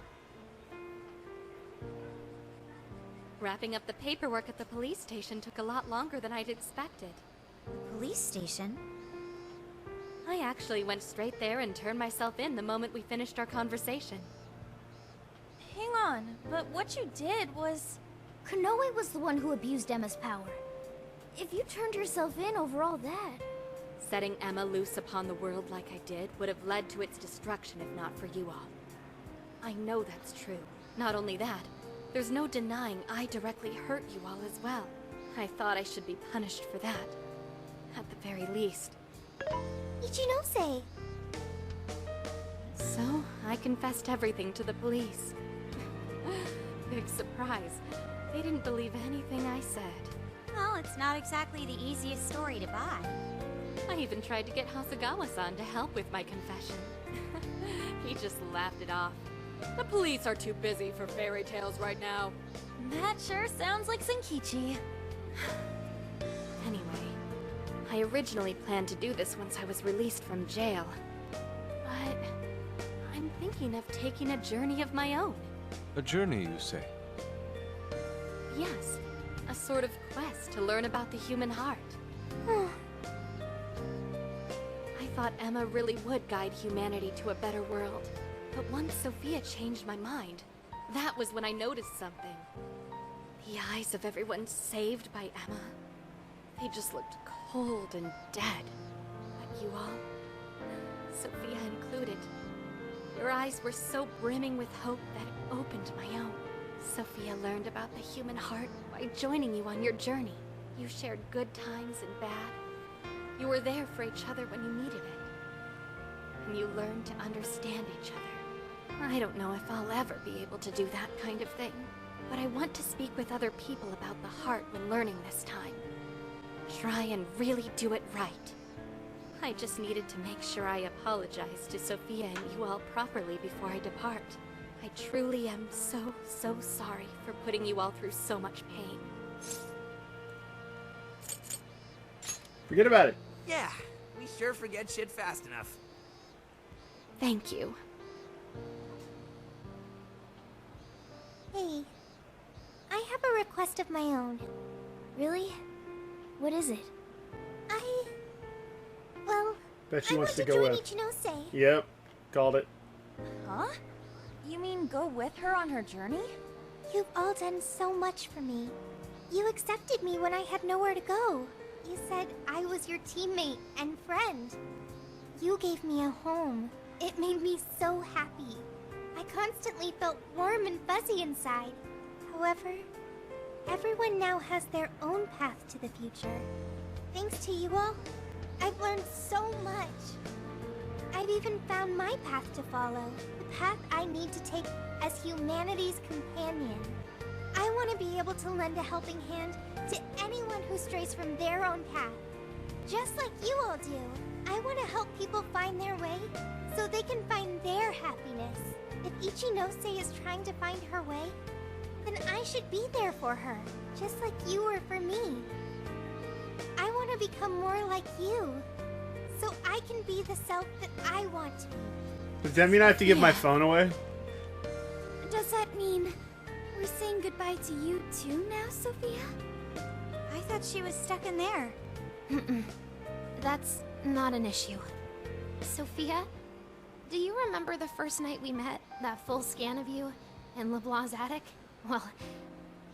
Wrapping up the paperwork at the police station took a lot longer than I'd expected. Police station? I actually went straight there and turned myself in the moment we finished our conversation. Hang on, but what you did was... Konoe was the one who abused Emma's power. If you turned yourself in over all that... Setting Emma loose upon the world like I did would have led to its destruction if not for you all. I know that's true. Not only that, there's no denying I directly hurt you all as well. I thought I should be punished for that. At the very least. Ichinose! So, I confessed everything to the police. Big surprise. They didn't believe anything I said. Well, it's not exactly the easiest story to buy. I even tried to get Hasagawa-san to help with my confession. He just laughed it off. The police are too busy for fairy tales right now. That sure sounds like Senkichi. Anyway, I originally planned to do this once I was released from jail. But I'm thinking of taking a journey of my own. A journey, you say? Yes, a sort of quest to learn about the human heart. I thought Emma really would guide humanity to a better world. But once Sophia changed my mind, that was when I noticed something. The eyes of everyone saved by Emma, they just looked cold and dead. But you all, Sophia included, your eyes were so brimming with hope that it opened my own. Sophia learned about the human heart by joining you on your journey. You shared good times and bad. You were there for each other when you needed it. And you learned to understand each other. I don't know if I'll ever be able to do that kind of thing, but I want to speak with other people about the heart when learning this time. Try and really do it right. I just needed to make sure I apologize to Sophia and you all properly before I depart. I truly am so sorry for putting you all through so much pain. Forget about it. Yeah, we sure forget shit fast enough. Thank you. Hey, I have a request of my own. Really? What is it? Well, Bet she I wants want to to go join with. Ichinose. Yep, called it. Huh? You mean go with her on her journey? You've all done so much for me. You accepted me when I had nowhere to go. You said I was your teammate and friend. You gave me a home. It made me so happy. I constantly felt warm and fuzzy inside. However, everyone now has their own path to the future. Thanks to you all, I've learned so much. I've even found my path to follow, the path I need to take as humanity's companion. I want to be able to lend a helping hand to anyone who strays from their own path. Just like you all do, I want to help people find their way so they can find their happiness. If Ichinose is trying to find her way, then I should be there for her, just like you were for me. I want to become more like you, so I can be the self that I want to be. Does that mean I have to give my phone away? Does that mean we're saying goodbye to you too now, Sophia? I thought she was stuck in there. That's not an issue. Sophia, do you remember the first night we met? That full scan of you in LeBlanc's attic? Well,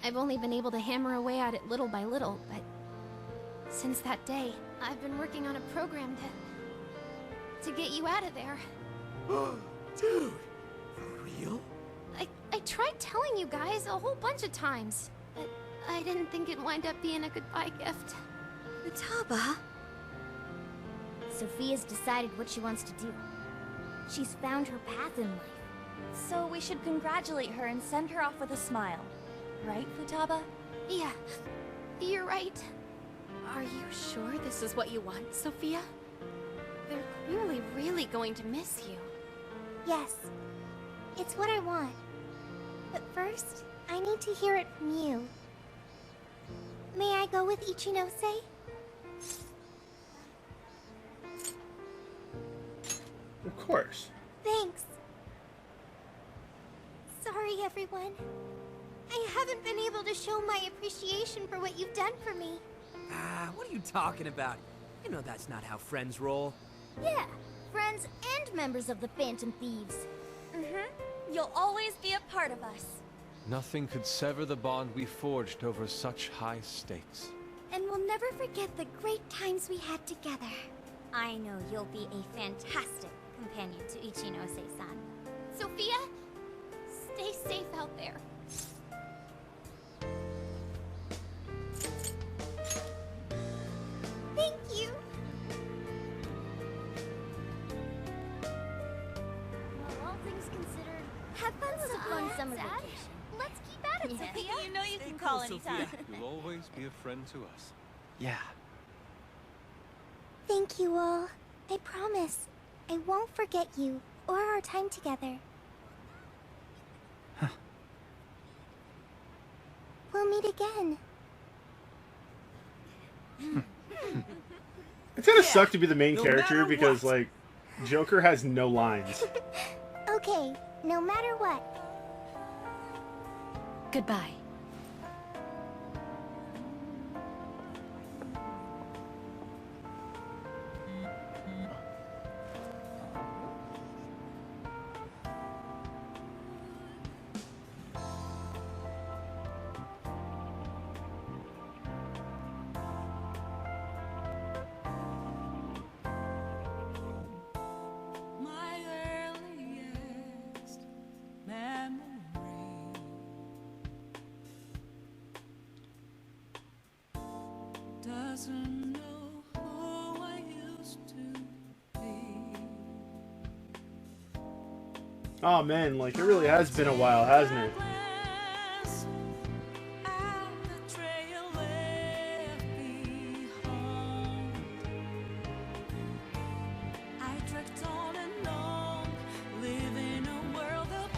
I've only been able to hammer away at it little by little, but since that day, I've been working on a program to get you out of there. Dude, for real? I tried telling you guys a whole bunch of times, but I didn't think it'd wind up being a goodbye gift. Futaba? Sophia's decided what she wants to do. She's found her path in life. So we should congratulate her and send her off with a smile. Right, Futaba? Yeah, you're right. Are you sure this is what you want, Sophia? They're clearly really going to miss you. Yes, it's what I want. But first, I need to hear it from you. May I go with Ichinose? Of course. Thanks. Sorry, everyone. I haven't been able to show my appreciation for what you've done for me. What are you talking about? You know that's not how friends roll. Yeah, friends and members of the Phantom Thieves. You'll always be a part of us. Nothing could sever the bond we forged over such high stakes. And we'll never forget the great times we had together. I know you'll be a fantastic companion to Ichinose-san. Sophia, stay safe out there. Thank you. Well, all things considered, Have fun this was a fun summer Sad. vacation. Let's keep at it, Sophia. You know you can cool, call Sophia. anytime. You'll always be a friend to us. Yeah. Thank you all. I promise. I won't forget you or our time together. We'll meet again. It's gonna suck to be the main no character matter because, what. like, Joker has no lines. Okay, no matter what. Goodbye. My earliest memory doesn't know who I used to be. Oh man, like it really has been a while, hasn't it? The trail left behind. I drift on and on, living a world of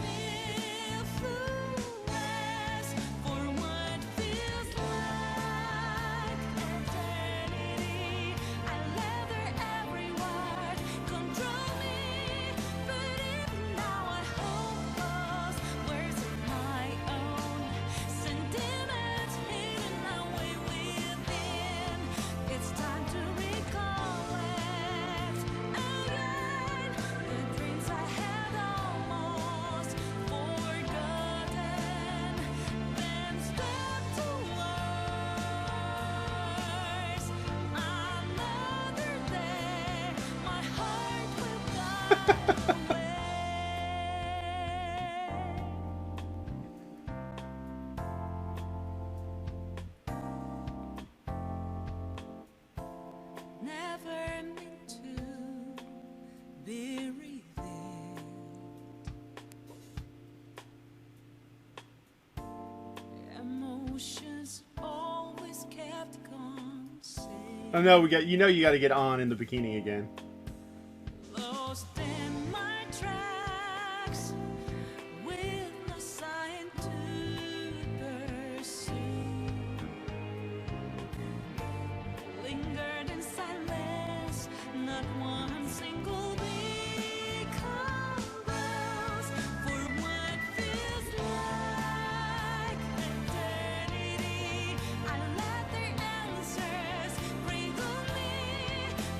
influence for what feels like eternity. I let every word control me, but even now I hope those words are my own sentiments hidden away within. It's time to recollect again the dreams I had almost forgotten, then step towards another day. My heart will guide the way. Never meant to be revealed. Emotions always kept concealed. I know we got. You know you got to get on in the bikini again. Lost in my tracks, with no sign to pursue. Lingered in silence, not one single beat comes for what feels like eternity. I let their answers wrinkle me,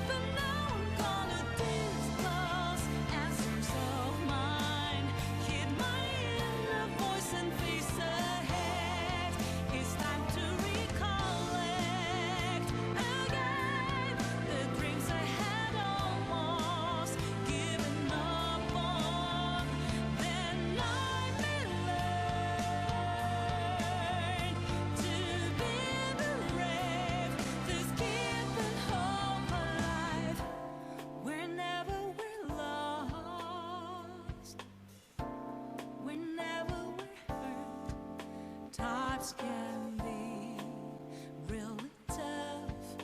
but now I'm gonna disclose answers of mine. Hid my inner voice and face ahead. It's time to recollect again the dreams I had almost given up on. Then I may learn to be brave, to keep hope alive. Whenever we're lost, whenever we're hurt, times can be really tough.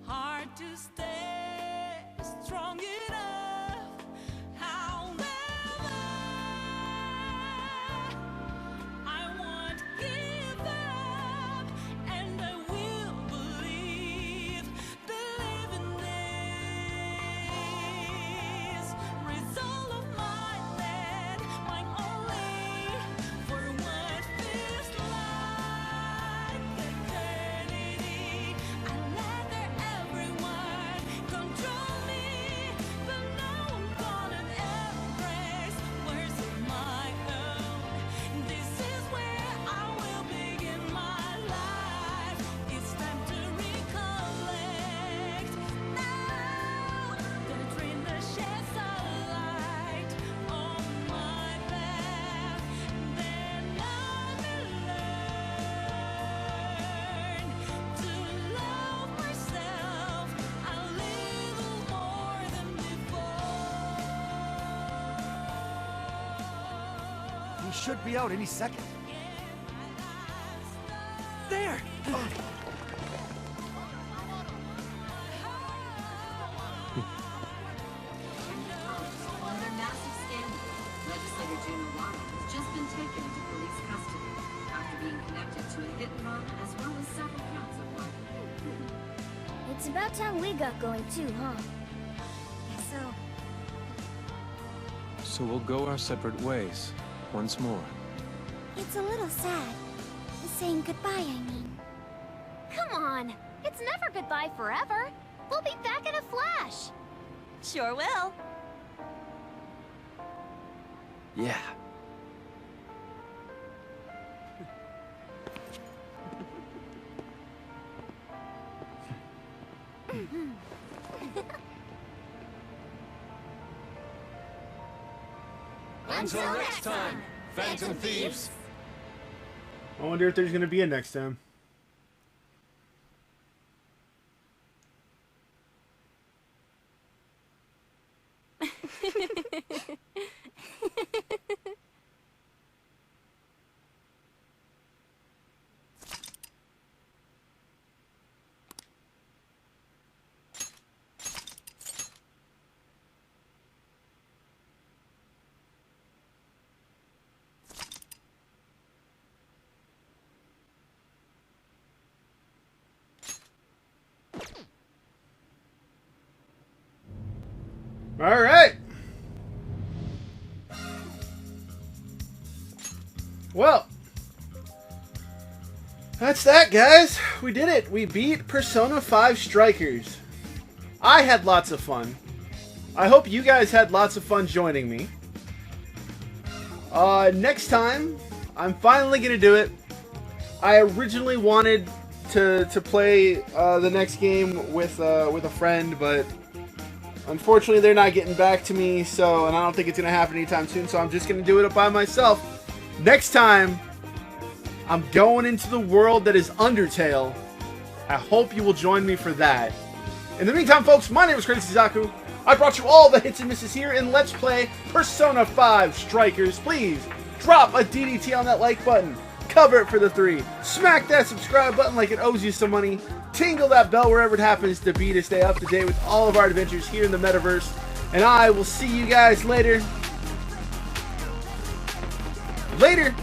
Hard to stay strong enough. However, I won't give up, and I will believe in this result of my land, mine only, for what feels like eternity. I let their every word control me, but now I'm gonna embrace words of my own. This is where I will begin my life. It's time to recollect now the dream that sheds a light on my path. Then I will learn to love myself a little more than before. He should be out any second. There! Another massive scandal. Legislator June Iwata has just been taken into police custody after being connected to a hit and run as well as several counts of murder. It's about time we got going too, huh? Guess so. So we'll go our separate ways once more. It's a little sad. Saying goodbye, I mean. Come on! It's never goodbye forever! We'll be back in a flash! Sure will. Yeah. Until next time, Phantom Thieves! I wonder if there's going to be a next time. Alright. Well, that's that, guys. We did it. We beat Persona 5 Strikers. I had lots of fun. I hope you guys had lots of fun joining me. Next time, I'm finally going to do it. I originally wanted to play the next game with a friend, but unfortunately they're not getting back to me, and I don't think it's going to happen anytime soon, so I'm just going to do it by myself. Next time, I'm going into the world that is Undertale. I hope you will join me for that. In the meantime, folks, my name is Crazy Zaku. I brought you all the hits and misses here in Let's Play Persona 5 Strikers. Please, drop a DDT on that like button. Cover it for the 3. Smack that subscribe button like it owes you some money. Tingle that bell wherever it happens to be to stay up to date with all of our adventures here in the metaverse. And I will see you guys later. Later!